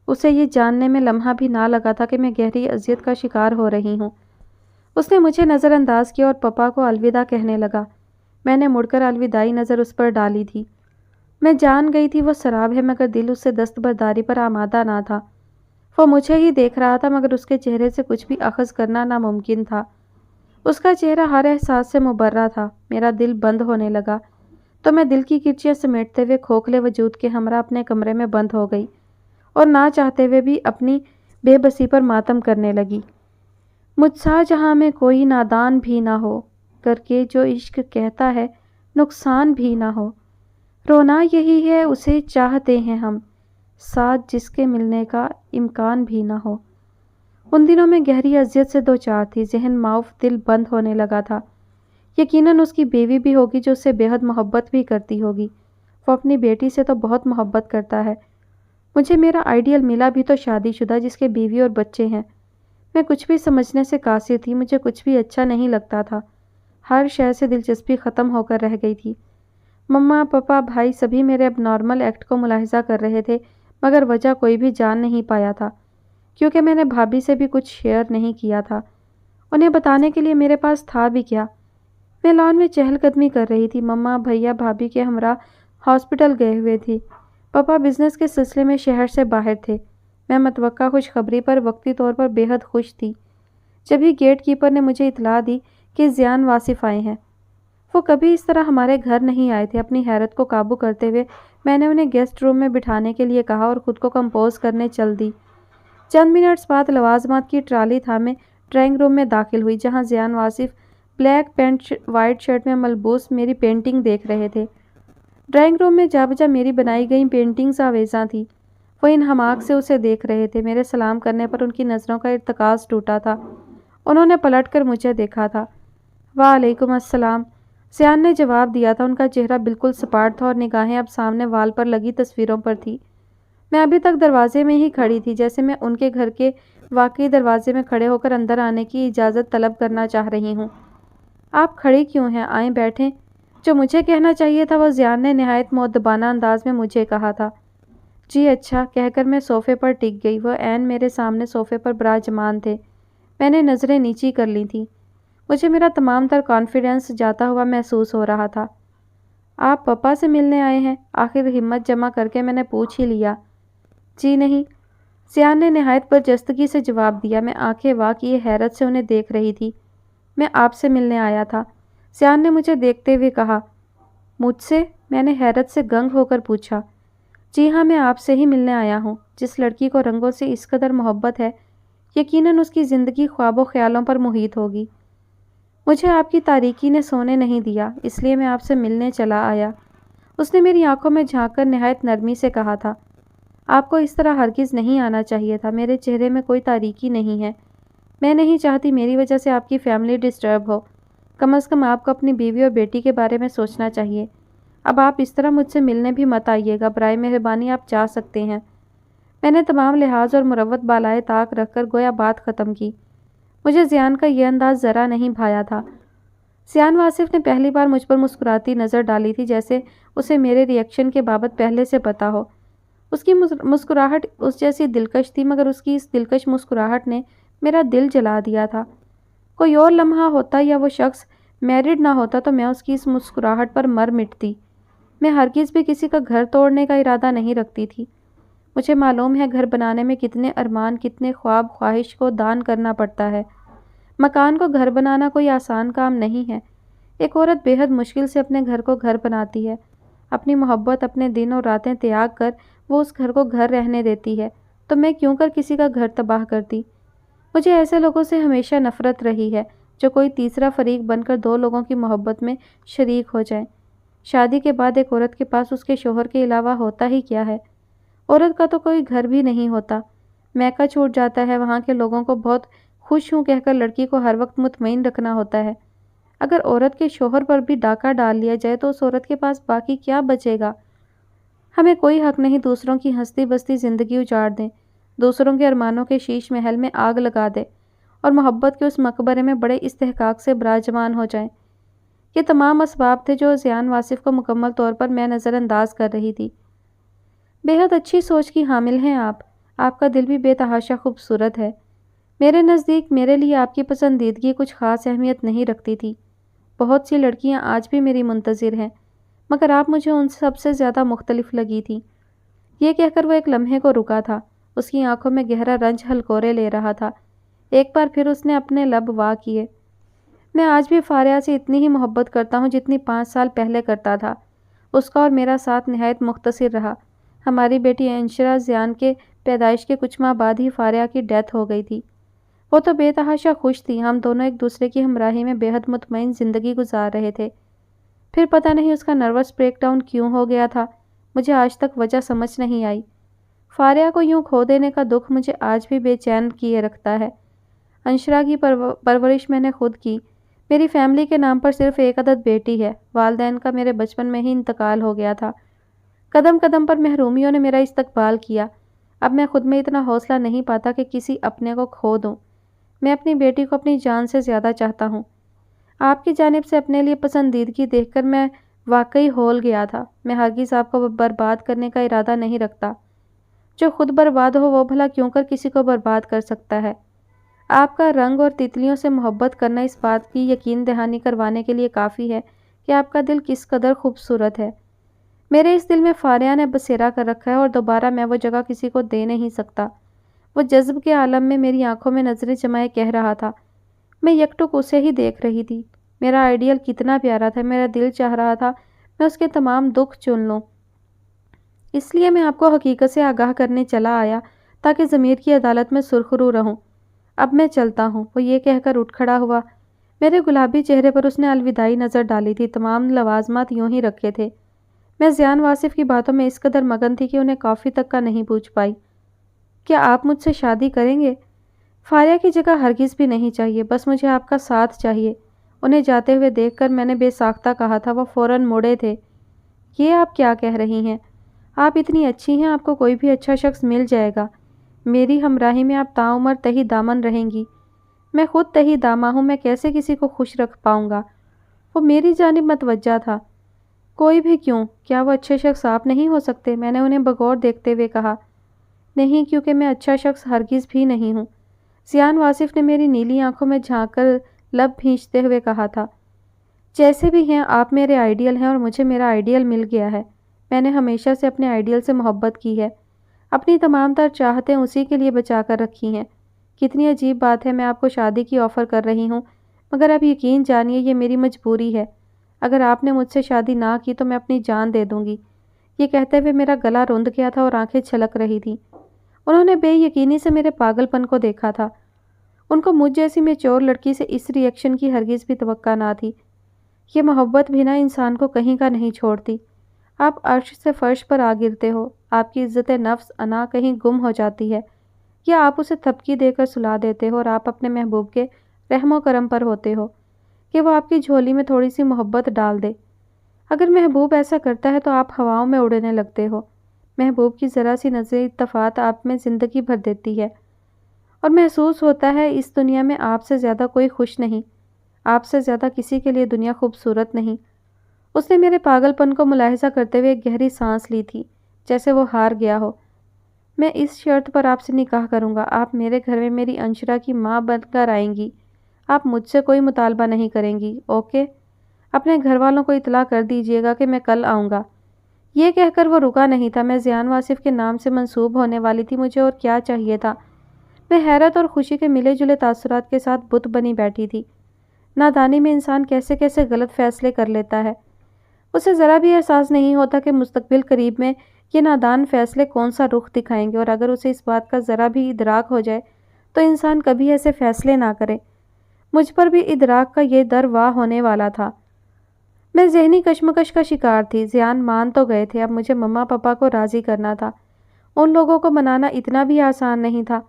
اسے یہ جاننے میں لمحہ بھی نہ لگا تھا کہ میں گہری اذیت کا شکار ہو رہی ہوں۔ اس نے مجھے نظر انداز کیا اور پپا کو الوداع کہنے لگا۔ میں نے مڑ کر الوداعی نظر اس پر ڈالی تھی۔ میں جان گئی تھی وہ سراب ہے، مگر دل اس سے دستبرداری پر آمادہ نہ تھا۔ وہ مجھے ہی دیکھ رہا تھا، مگر اس کے چہرے سے کچھ بھی اخذ کرنا ناممکن تھا۔ اس کا چہرہ ہر احساس سے مبرہ تھا۔ میرا دل بند ہونے لگا تو میں دل کی کرچیاں سمیٹتے ہوئے کھوکھلے وجود کے ہمراہ اپنے کمرے میں بند ہو گئی اور نہ چاہتے ہوئے بھی اپنی بے بسی پر ماتم کرنے لگی۔ مجھ سا جہاں میں کوئی نادان بھی نہ ہو، کر کے جو عشق کہتا ہے نقصان بھی نہ ہو۔ رونا یہی ہے، اسے چاہتے ہیں ہم، ساتھ جس کے ملنے کا امکان بھی نہ ہو۔ ان دنوں میں گہری اذیت سے دوچار تھی، ذہن معاف، دل بند ہونے لگا تھا۔ یقیناً اس کی بیوی بھی ہوگی جو اس سے بے حد محبت بھی کرتی ہوگی۔ وہ اپنی بیٹی سے تو بہت محبت کرتا ہے۔ مجھے میرا آئیڈیل ملا بھی تو شادی شدہ، جس کے بیوی اور بچے ہیں۔ میں کچھ بھی سمجھنے سے قاصر تھی، مجھے کچھ بھی اچھا نہیں لگتا تھا۔ ہر شے سے دلچسپی ختم ہو کر رہ گئی تھی۔ مما، پاپا، بھائی سبھی میرے اب نارمل ایکٹ کو ملاحظہ کر رہے تھے، مگر وجہ کوئی بھی جان نہیں پایا تھا، کیونکہ میں نے بھابھی سے بھی کچھ شیئر نہیں کیا تھا۔ انہیں بتانے کے لیے میرے پاس تھا بھی کیا؟ میں لان میں چہل قدمی کر رہی تھی۔ مما، بھیا بھابھی کے ہمراہ ہاسپٹل گئے ہوئے تھی۔ پاپا بزنس کے سلسلے میں شہر سے باہر تھے۔ میں متوقع خوشخبری پر وقتی طور پر بے حد خوش تھی جب ہی گیٹ کیپر نے مجھے اطلاع دی کہ زیان واصف آئے ہیں۔ وہ کبھی اس طرح ہمارے گھر نہیں آئے تھے۔ اپنی حیرت کو قابو کرتے ہوئے میں نے انہیں گیسٹ روم میں بٹھانے کے لیے کہا اور خود کو کمپوز کرنے چل دی۔ چند منٹس بعد لوازمات کی ٹرالی تھامے ڈرائنگ روم میں داخل ہوئی، جہاں Zayan Wasif black pant white shirt میں ملبوس میری پینٹنگ دیکھ رہے تھے۔ ڈرائنگ روم میں جا بجا میری بنائی گئی پینٹنگز آویزاں تھیں۔ وہ انہماک سے اسے دیکھ رہے تھے۔ میرے سلام کرنے پر ان کی نظروں کا ارتکاز ٹوٹا تھا۔ انہوں نے پلٹ کر مجھے دیکھا تھا۔ وعلیکم السلام، زیان نے جواب دیا تھا۔ ان کا چہرہ بالکل سپاٹ تھا اور نگاہیں اب سامنے وال پر لگی تصویروں پر تھی۔ میں ابھی تک دروازے میں ہی کھڑی تھی، جیسے میں ان کے گھر کے واقعی دروازے میں کھڑے ہو کر اندر آنے کی اجازت طلب کرنا چاہ رہی ہوں۔ آپ کھڑی کیوں ہیں؟ آئیں بیٹھیں۔ جو مجھے کہنا چاہیے تھا وہ زیان نے نہایت مؤدبانہ انداز میں مجھے کہا تھا۔ جی اچھا، کہہ کر میں صوفے پر ٹک گئی۔ وہ عین میرے سامنے صوفے پر براجمان تھے۔ میں نے نظریں نیچی کر لی تھیں۔ مجھے میرا تمام تر کانفیڈنس جاتا ہوا محسوس ہو رہا تھا۔ آپ پپا سے ملنے آئے ہیں؟ آخر ہمت جمع کر کے میں نے پوچھ ہی لیا۔ جی نہیں، زیان نے نہایت برجستگی سے جواب دیا۔ میں آنکھیں وا کیے حیرت سے انہیں دیکھ رہی تھی۔ میں آپ سے ملنے آیا تھا، زیان نے مجھے دیکھتے ہوئے کہا۔ مجھ سے؟ میں نے حیرت سے گنگ ہو کر پوچھا۔ جی ہاں، میں آپ سے ہی ملنے آیا ہوں۔ جس لڑکی کو رنگوں سے اس قدر محبت ہے، یقیناً اس کی زندگی خواب و خیالوں پر محیط ہوگی۔ مجھے آپ کی تاریکی نے سونے نہیں دیا، اس لیے میں آپ سے ملنے چلا آیا۔ اس نے میری آنکھوں میں جھانک کر نہایت نرمی سے کہا تھا۔ آپ کو اس طرح ہرگز نہیں آنا چاہیے تھا۔ میرے چہرے میں کوئی تاریکی نہیں ہے۔ میں نہیں چاہتی میری وجہ سے آپ کی فیملی ڈسٹرب ہو۔ کم از کم آپ کو اپنی بیوی اور بیٹی کے بارے میں سوچنا چاہیے۔ اب آپ اس طرح مجھ سے ملنے بھی مت آئیے گا، برائے مہربانی آپ جا سکتے ہیں۔ میں نے تمام لحاظ اور مروت بالائے طاق رکھ کر گویا بات ختم کی۔ مجھے زیان کا یہ انداز ذرا نہیں بھایا تھا۔ زیان واصف نے پہلی بار مجھ پر مسکراتی نظر ڈالی تھی، جیسے اسے میرے ری ایکشن کے بابت پہلے سے پتہ ہو۔ اس کی مسکراہٹ اس جیسی دلکش تھی، مگر اس کی اس دلکش مسکراہٹ نے میرا دل جلا دیا تھا۔ کوئی اور لمحہ ہوتا یا وہ شخص میرڈ نہ ہوتا تو میں اس کی اس مسکراہٹ پر مر مٹتی۔ میں ہرگز بھی کسی کا گھر توڑنے کا ارادہ نہیں رکھتی تھی۔ مجھے معلوم ہے گھر بنانے میں کتنے ارمان، کتنے خواب خواہش کو دان کرنا پڑتا ہے۔ مکان کو گھر بنانا کوئی آسان کام نہیں ہے۔ ایک عورت بے حد مشکل سے اپنے گھر کو گھر بناتی ہے۔ اپنی محبت، اپنے دن اور راتیں تیاگ کر وہ اس گھر کو گھر رہنے دیتی ہے، تو میں کیوں کر کسی کا گھر تباہ کرتی؟ مجھے ایسے لوگوں سے ہمیشہ نفرت رہی ہے جو کوئی تیسرا فریق بن کر دو لوگوں کی محبت میں شریک ہو جائیں۔ شادی کے بعد ایک عورت کے پاس اس کے شوہر کے علاوہ ہوتا ہی کیا ہے؟ عورت کا تو کوئی گھر بھی نہیں ہوتا۔ میکہ چھوٹ جاتا ہے، وہاں کے لوگوں کو بہت خوش ہوں کہہ کر لڑکی کو ہر وقت مطمئن رکھنا ہوتا ہے۔ اگر عورت کے شوہر پر بھی ڈاکہ ڈال لیا جائے تو اس عورت کے پاس باقی کیا بچے گا؟ ہمیں کوئی حق نہیں دوسروں کی ہستی بستی زندگی اجاڑ دیں، دوسروں کے ارمانوں کے شیش محل میں آگ لگا دیں اور محبت کے اس مقبرے میں بڑے استحقاق سے براجمان ہو جائیں۔ یہ تمام اسباب تھے جو زیان واصف کو مکمل طور پر میں نظر انداز کر رہی تھی۔ بے حد اچھی سوچ کی حامل ہیں آپ کا دل بھی بے تحاشا خوبصورت ہے۔ میرے نزدیک میرے لیے آپ کی پسندیدگی کچھ خاص اہمیت نہیں رکھتی تھی۔ بہت سی لڑکیاں آج بھی میری منتظر ہیں، مگر آپ مجھے ان سب سے زیادہ مختلف لگی تھی۔ یہ کہہ کر وہ ایک لمحے کو رکا تھا۔ اس کی آنکھوں میں گہرا رنج ہلکورے لے رہا تھا۔ ایک بار پھر اس نے اپنے لب وا کیے۔ میں آج بھی فاریہ سے اتنی ہی محبت کرتا ہوں جتنی 5 سال پہلے کرتا تھا۔ اس کا اور میرا ساتھ نہایت مختصر رہا۔ ہماری بیٹی انشرا زیان کے پیدائش کے کچھ ماہ بعد ہی فاریہ کی ڈیتھ ہو گئی تھی۔ وہ تو بے تحاشا خوش تھی، ہم دونوں ایک دوسرے کی ہمراہی میں بے حد مطمئن زندگی گزار رہے تھے۔ پھر پتہ نہیں اس کا نروس بریک ڈاؤن کیوں ہو گیا تھا، مجھے آج تک وجہ سمجھ نہیں آئی۔ فاریہ کو یوں کھو دینے کا دکھ مجھے آج بھی بے چین کیے رکھتا ہے۔ انشرا کی پرورش میں نے خود کی۔ میری فیملی کے نام پر صرف ایک عدد بیٹی ہے۔ والدین کا میرے بچپن میں ہی انتقال ہو گیا تھا۔ قدم قدم پر محرومیوں نے میرا استقبال کیا۔ اب میں خود میں اتنا حوصلہ نہیں پاتا کہ کسی اپنے کو کھو دوں۔ میں اپنی بیٹی کو اپنی جان سے زیادہ چاہتا ہوں۔ آپ کی جانب سے اپنے لیے پسندیدگی دیکھ کر میں واقعی ہول گیا تھا۔ میں ہرگز آپ کو برباد کرنے کا ارادہ نہیں رکھتا۔ جو خود برباد ہو وہ بھلا کیوں کر کسی کو برباد کر سکتا ہے؟ آپ کا رنگ اور تتلیوں سے محبت کرنا اس بات کی یقین دہانی کروانے کے لیے کافی ہے کہ آپ کا دل کس قدر خوبصورت ہے۔ میرے اس دل میں فاریہ نے بسیرا کر رکھا ہے اور دوبارہ میں وہ جگہ کسی کو دے نہیں سکتا۔ وہ جذب کے عالم میں میری آنکھوں میں نظریں جمائے کہہ رہا تھا۔ میں یکٹک اسے ہی دیکھ رہی تھی۔ میرا آئیڈیل کتنا پیارا تھا، میرا دل چاہ رہا تھا میں اس کے تمام دکھ چن لوں۔ اس لیے میں آپ کو حقیقت سے آگاہ کرنے چلا آیا تاکہ ضمیر کی عدالت میں سرخرو رہوں۔ اب میں چلتا ہوں، وہ یہ کہہ کر اٹھ کھڑا ہوا۔ میرے گلابی چہرے پر اس نے الوداعی نظر ڈالی تھی۔ تمام لوازمات یوں ہی رکھے تھے۔ میں زیان واصف کی باتوں میں اس قدر مگن تھی کہ انہیں کافی تک کا نہیں پوچھ پائی۔ کیا آپ مجھ سے شادی کریں گے؟ فاریہ کی جگہ ہرگز بھی نہیں چاہیے، بس مجھے آپ کا ساتھ چاہیے۔ انہیں جاتے ہوئے دیکھ کر میں نے بے ساختہ کہا تھا۔ وہ فوراً مڑے تھے۔ یہ آپ کیا کہہ رہی ہیں؟ آپ اتنی اچھی ہیں، آپ کو کوئی بھی اچھا شخص مل جائے گا۔ میری ہمراہی میں آپ تاعمر تہی دامن رہیں گی۔ میں خود تہی دامہ ہوں، میں کیسے کسی کو خوش رکھ پاؤں گا؟ وہ میری جانب متوجہ تھا۔ کوئی بھی کیوں؟ کیا وہ اچھے شخص آپ نہیں ہو سکتے؟ میں نے انہیں بغور دیکھتے ہوئے کہا۔ نہیں، کیونکہ میں اچھا شخص ہرگز بھی نہیں ہوں۔ زیان واصف نے میری نیلی آنکھوں میں جھانک کر لب بھینچتے ہوئے کہا تھا۔ جیسے بھی ہیں آپ میرے آئیڈیل ہیں اور مجھے میرا آئیڈیل مل گیا ہے۔ میں نے ہمیشہ سے اپنے آئیڈیل سے محبت کی ہے۔ اپنی تمام تر چاہتیں اسی کے لیے بچا کر رکھی ہیں۔ کتنی عجیب بات ہے، میں آپ کو شادی کی آفر کر رہی ہوں، مگر آپ یقین جانیے یہ میری مجبوری ہے۔ اگر آپ نے مجھ سے شادی نہ کی تو میں اپنی جان دے دوں گی۔ یہ کہتے ہوئے میرا گلا روند گیا تھا اور آنکھیں چھلک رہی تھیں۔ انہوں نے بے یقینی سے میرے پاگل پن کو دیکھا تھا۔ ان کو مجھ جیسی میچور لڑکی سے اس ری ایکشن کی ہرگز بھی توقع نہ تھی۔ یہ محبت بھی نہ انسان کو کہیں کا نہیں چھوڑتی۔ آپ عرش سے فرش پر آ گرتے ہو، آپ کی عزت نفس انا کہیں گم ہو جاتی ہے، یا آپ اسے تھپکی دے کر سلا دیتے ہو اور آپ اپنے محبوب کے رحم و کرم پر ہوتے ہو کہ وہ آپ کی جھولی میں تھوڑی سی محبت ڈال دے۔ اگر محبوب ایسا کرتا ہے تو آپ ہواؤں میں اڑنے لگتے ہو۔ محبوب کی ذرا سی نظر التفات آپ میں زندگی بھر دیتی ہے، اور محسوس ہوتا ہے اس دنیا میں آپ سے زیادہ کوئی خوش نہیں، آپ سے زیادہ کسی کے لیے دنیا خوبصورت نہیں۔ اس نے میرے پاگل پن کو ملاحظہ کرتے ہوئے ایک گہری سانس لی تھی، جیسے وہ ہار گیا ہو۔ میں اس شرط پر آپ سے نکاح کروں گا، آپ میرے گھر میں میری انشرا کی ماں بن کر آئیں گی۔ آپ مجھ سے کوئی مطالبہ نہیں کریں گی، اوکے؟ اپنے گھر والوں کو اطلاع کر دیجیے گا کہ میں کل آؤں گا۔ یہ کہہ کر وہ رکا نہیں تھا۔ میں زیان واصف کے نام سے منسوب ہونے والی تھی، مجھے اور کیا چاہیے تھا؟ میں حیرت اور خوشی کے ملے جلے تاثرات کے ساتھ بت بنی بیٹھی تھی۔ نادانی میں انسان کیسے کیسے غلط فیصلے کر لیتا ہے۔ اسے ذرا بھی احساس نہیں ہوتا کہ مستقبل قریب میں یہ نادان فیصلے کون سا رخ دکھائیں گے، اور اگر اسے اس بات کا ذرا بھی ادراک ہو جائے تو انسان کبھی ایسے فیصلے نہ کرے۔ مجھ پر بھی ادراک کا یہ در واہ ہونے والا تھا۔ میں ذہنی کشمکش کا شکار تھی۔ زیان مان تو گئے تھے، اب مجھے مما پاپا کو راضی کرنا تھا۔ ان لوگوں کو منانا اتنا بھی آسان نہیں تھا۔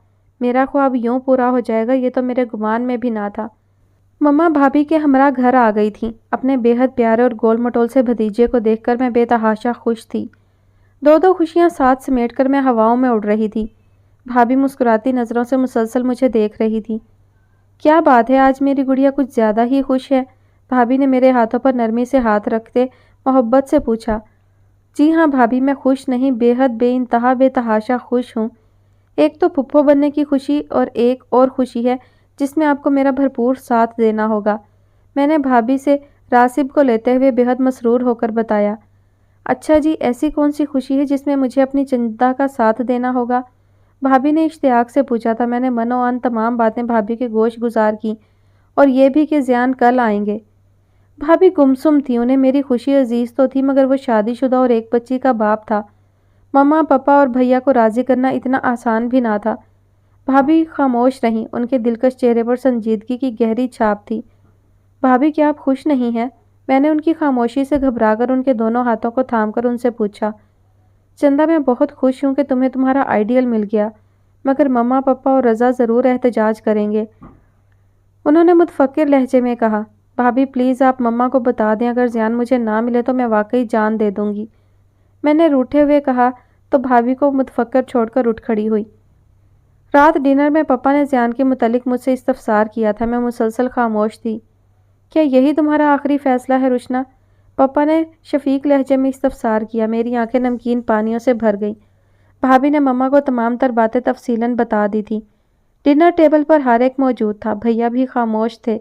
میرا خواب یوں پورا ہو جائے گا یہ تو میرے گمان میں بھی نہ تھا۔ مما بھابھی کے ہمراہ گھر آ گئی تھیں۔ اپنے بے حد پیارے اور گول مٹول سے بھتیجے کو دیکھ کر میں بے تحاشا خوش تھی۔ دو خوشیاں ساتھ سمیٹ کر میں ہواؤں میں اڑ رہی تھی۔ بھابھی مسکراتی نظروں سے مسلسل مجھے دیکھ رہی تھی۔ کیا بات ہے، آج میری گڑیا کچھ زیادہ ہی خوش ہے؟ بھابھی نے میرے ہاتھوں پر نرمی سے ہاتھ رکھتے محبت سے پوچھا۔ جی ہاں بھابھی، میں خوش نہیں، بے حد بے انتہا بے تحاشا خوش ہوں۔ ایک تو پھپھو بننے کی خوشی، اور ایک اور خوشی ہے جس میں آپ کو میرا بھرپور ساتھ دینا ہوگا، میں نے بھابھی سے راسب کو لیتے ہوئے بے حد مسرور ہو کر بتایا۔ اچھا جی، ایسی کون سی خوشی ہے جس میں مجھے اپنی چندا کا ساتھ دینا ہوگا؟ بھابھی نے اشتیاق سے پوچھا تھا۔ میں نے من و ان تمام باتیں بھابھی کے گوش گزار کیں، اور یہ بھی کہ زیان کل آئیں گے۔ بھابھی گمسم تھی، انہیں میری خوشی عزیز تو تھی، مگر وہ شادی شدہ اور ایک بچی کا باپ تھا۔ مما پاپا اور بھیا کو راضی کرنا اتنا آسان بھی نہ تھا۔ بھابھی خاموش رہیں، ان کے دلکش چہرے پر سنجیدگی کی گہری چھاپ تھی۔ بھابھی کیا آپ خوش نہیں ہیں؟ میں نے ان کی خاموشی سے گھبرا کر ان کے دونوں ہاتھوں کو تھام کر ان سے پوچھا۔ چندہ میں بہت خوش ہوں کہ تمہیں تمہارا آئیڈیل مل گیا، مگر مما پپا اور رضا ضرور احتجاج کریں گے۔ انہوں نے متفکر لہجے میں کہا، بھابھی پلیز آپ مما کو بتا دیں اگر زیان مجھے نہ ملے تو میں واقعی جان دے دوں گی۔ میں نے روٹھے ہوئے کہا تو بھابھی کو متفکر چھوڑ کر اٹھ کھڑی ہوئی۔ رات ڈنر میں پپا نے زیان کے متعلق مجھ سے استفسار کیا تھا، میں مسلسل خاموش تھی۔ کیا یہی تمہارا آخری فیصلہ ہے روشنا؟ پپا نے شفیق لہجے میں استفسار کیا۔ میری آنکھیں نمکین پانیوں سے بھر گئیں۔ بھابھی نے مما کو تمام تر باتیں تفصیلاً بتا دی تھی۔ ڈنر ٹیبل پر ہر ایک موجود تھا، بھیا بھی خاموش تھے۔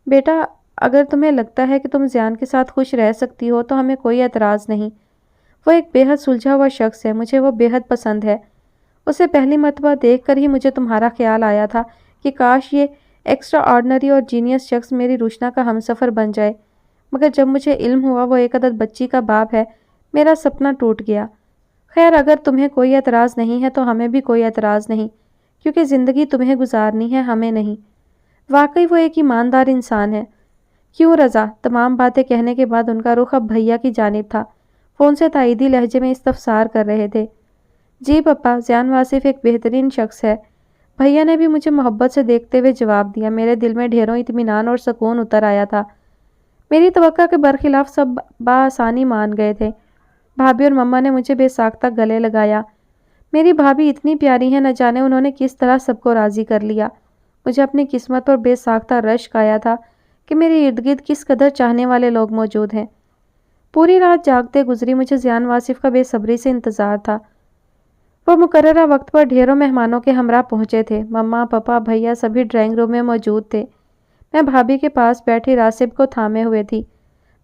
بیٹا، اگر تمہیں لگتا ہے کہ تم زیان کے ساتھ خوش رہ سکتی ہو تو ہمیں کوئی اعتراض نہیں۔ وہ ایک بے حد سلجھا ہوا شخص ہے، مجھے وہ بے حد پسند ہے۔ اسے پہلی مرتبہ دیکھ کر ہی مجھے تمہارا خیال آیا تھا کہ کاش یہ ایکسٹرا آرڈنری اور جینیس شخص میری روشنا کا ہمسفر بن جائے، مگر جب مجھے علم ہوا وہ ایک عدد بچی کا باپ ہے، میرا سپنا ٹوٹ گیا۔ خیر، اگر تمہیں کوئی اعتراض نہیں ہے تو ہمیں بھی کوئی اعتراض نہیں، کیونکہ زندگی تمہیں گزارنی ہے، ہمیں نہیں۔ واقعی وہ ایک ایماندار انسان ہے۔ کیوں رضا؟ تمام باتیں کہنے کے بعد ان کا رخ اب بھیا کی جانب تھا۔ فون سے تائیدی لہجے میں استفسار کر رہے تھے۔ جی پپا، زیان واصف ایک بہترین شخص ہے۔ بھیا نے بھی مجھے محبت سے دیکھتے ہوئے جواب دیا۔ میرے دل میں ڈھیروں اطمینان اور سکون اتر آیا تھا۔ میری توقع کے برخلاف سب بآسانی مان گئے تھے۔ بھابھی اور مما نے مجھے بے ساختہ گلے لگایا۔ میری بھابھی اتنی پیاری ہے، نہ جانے انہوں نے کس طرح سب کو راضی کر لیا۔ مجھے اپنی قسمت پر بے ساختہ رشک آیا تھا کہ میرے ارد گرد کس قدر چاہنے والے لوگ موجود ہیں۔ پوری رات جاگتے گزری، مجھے زیان واصف کا بے صبری سے انتظار تھا۔ وہ مقررہ وقت پر ڈھیروں مہمانوں کے ہمراہ پہنچے تھے۔ مما پپا بھیا سبھی ڈرائنگ روم میں موجود تھے۔ میں بھابھی کے پاس بیٹھی راسب کو تھامے ہوئے تھی۔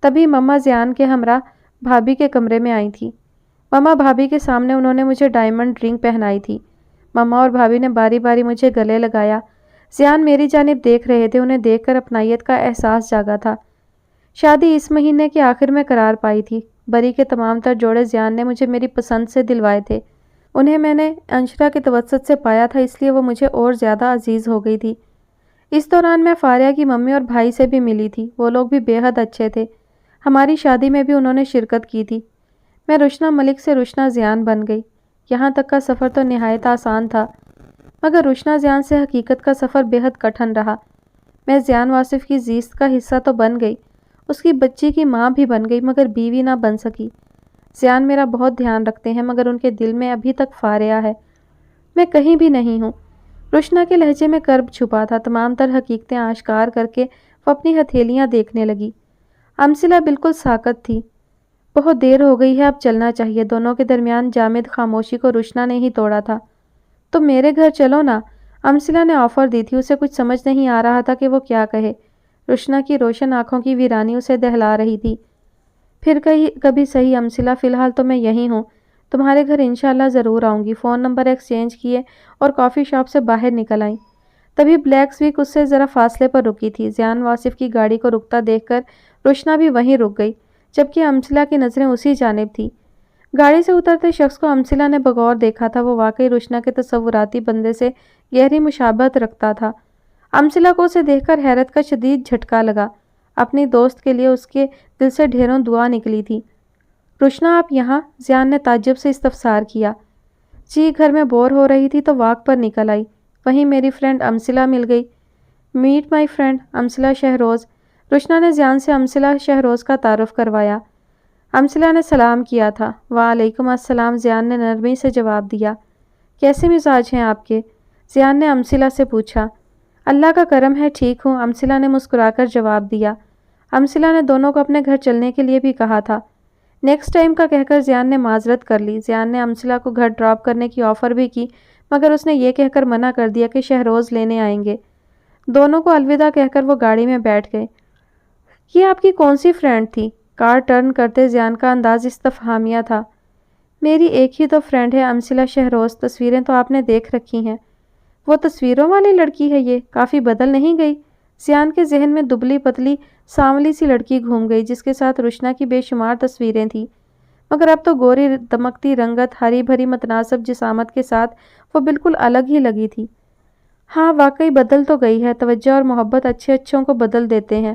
تبھی مما زیان کے ہمراہ بھابھی کے کمرے میں آئی تھی۔ مما بھابھی کے سامنے انہوں نے مجھے ڈائمنڈ رنگ پہنائی تھی۔ مما اور بھابھی نے باری باری مجھے گلے لگایا۔ زیان میری جانب دیکھ رہے تھے، انہیں دیکھ کر اپنائیت کا احساس جاگا تھا۔ شادی اس مہینے کے آخر میں قرار پائی تھی۔ بری کے تمام تر جوڑے زیان نے مجھے میری پسند سے دلوائے تھے۔ انہیں میں نے انشرا کے توسط سے پایا تھا، اس لیے وہ مجھے اور زیادہ عزیز ہو گئی تھی۔ اس دوران میں فاریہ کی ممی اور بھائی سے بھی ملی تھی، وہ لوگ بھی بے حد اچھے تھے۔ ہماری شادی میں بھی انہوں نے شرکت کی تھی۔ میں روشنا ملک سے روشنا زیان بن گئی۔ یہاں تک کا سفر تو نہایت آسان تھا، مگر روشنا زیان سے حقیقت کا سفر بے حد کٹھن رہا۔ میں زیان واصف کی زیست کا حصہ تو بن گئی، اس کی بچی کی ماں بھی بن گئی، مگر بیوی نہ بن سکی۔ زیان میرا بہت دھیان رکھتے ہیں، مگر ان کے دل میں ابھی تک فاریہ ہے۔ میں کہیں بھی نہیں ہوں۔ روشنا کے لہجے میں کرب چھپا تھا۔ تمام تر حقیقتیں آشکار کر کے وہ اپنی ہتھیلیاں دیکھنے لگی۔ امثلہ بالکل ساکت تھی۔ بہت دیر ہو گئی ہے، اب چلنا چاہیے۔ دونوں کے درمیان جامد خاموشی کو روشنا نے ہی توڑا تھا۔ تو میرے گھر چلو نا، امثلہ نے آفر دی تھی۔ اسے کچھ سمجھ نہیں آ رہا تھا کہ وہ کیا کہے۔ روشنا کی روشن آنکھوں کی ویرانی اسے دہلا رہی تھی۔ پھر کبھی صحیح امثلہ، فی الحال تو میں یہیں ہوں، تمہارے گھر انشاءاللہ ضرور آؤں گی۔ فون نمبر ایکسچینج کیے اور کافی شاپ سے باہر نکل آئیں۔ تبھی بلیک سویک اس سے ذرا فاصلے پر رکی تھی۔ زیان واصف کی گاڑی کو رکتا دیکھ کر روشنا بھی وہیں رک گئی، جبکہ امثلہ کی نظریں اسی جانب تھیں۔ گاڑی سے اترتے شخص کو امثلہ نے بغور دیکھا تھا۔ وہ واقعی روشنا کے تصوراتی بندے سے گہری مشابہت رکھتا تھا۔ امثلہ کو اسے دیکھ کر حیرت کا شدید جھٹکا لگا۔ اپنی دوست کے لیے اس کے دل سے ڈھیروں دعا نکلی تھی۔ روشنا آپ یہاں؟ زیان نے تعجب سے استفسار کیا۔ جی، گھر میں بور ہو رہی تھی تو واک پر نکل آئی، وہیں میری فرینڈ امثلہ مل گئی۔ Meet my friend Amsala Shehroz. Roshna نے زیان سے امثلہ شہروز کا تعارف کروایا۔ امثلہ نے سلام کیا تھا۔ وعلیکم السلام، زیان نے نرمی سے جواب دیا۔ کیسے مزاج ہیں آپ کے؟ زیان نے امثلہ سے پوچھا۔ اللہ کا کرم ہے، ٹھیک ہوں، امثلہ نے مسکرا کر جواب دیا۔ امثلہ نے دونوں کو اپنے گھر چلنے کے لیے بھی کہا تھا۔ نیکسٹ ٹائم کا کہہ کر زیان نے معذرت کر لی۔ زیان نے امثلہ کو گھر ڈراپ کرنے کی آفر بھی کی، مگر اس نے یہ کہہ کر منع کر دیا کہ شہروز لینے آئیں گے۔ دونوں کو الوداع کہہ کر وہ گاڑی میں بیٹھ گئے۔ یہ آپ کی کون سی فرینڈ تھی؟ کار ٹرن کرتے زیان کا انداز استفہامیہ تھا۔ میری ایک ہی تو فرینڈ ہے، امثلہ شہروز، تصویریں تو آپ نے دیکھ رکھی ہیں۔ وہ تصویروں والی لڑکی ہے، یہ کافی بدل نہیں گئی؟ زیان کے ذہن میں دبلی پتلی سانولی سی لڑکی گھوم گئی جس کے ساتھ روشنا کی بے شمار تصویریں تھیں، مگر اب تو گوری دمکتی رنگت، ہری بھری متناسب جسامت کے ساتھ وہ بالکل الگ ہی لگی تھی۔ ہاں واقعی بدل تو گئی ہے، توجہ اور محبت اچھے اچھوں کو بدل دیتے ہیں۔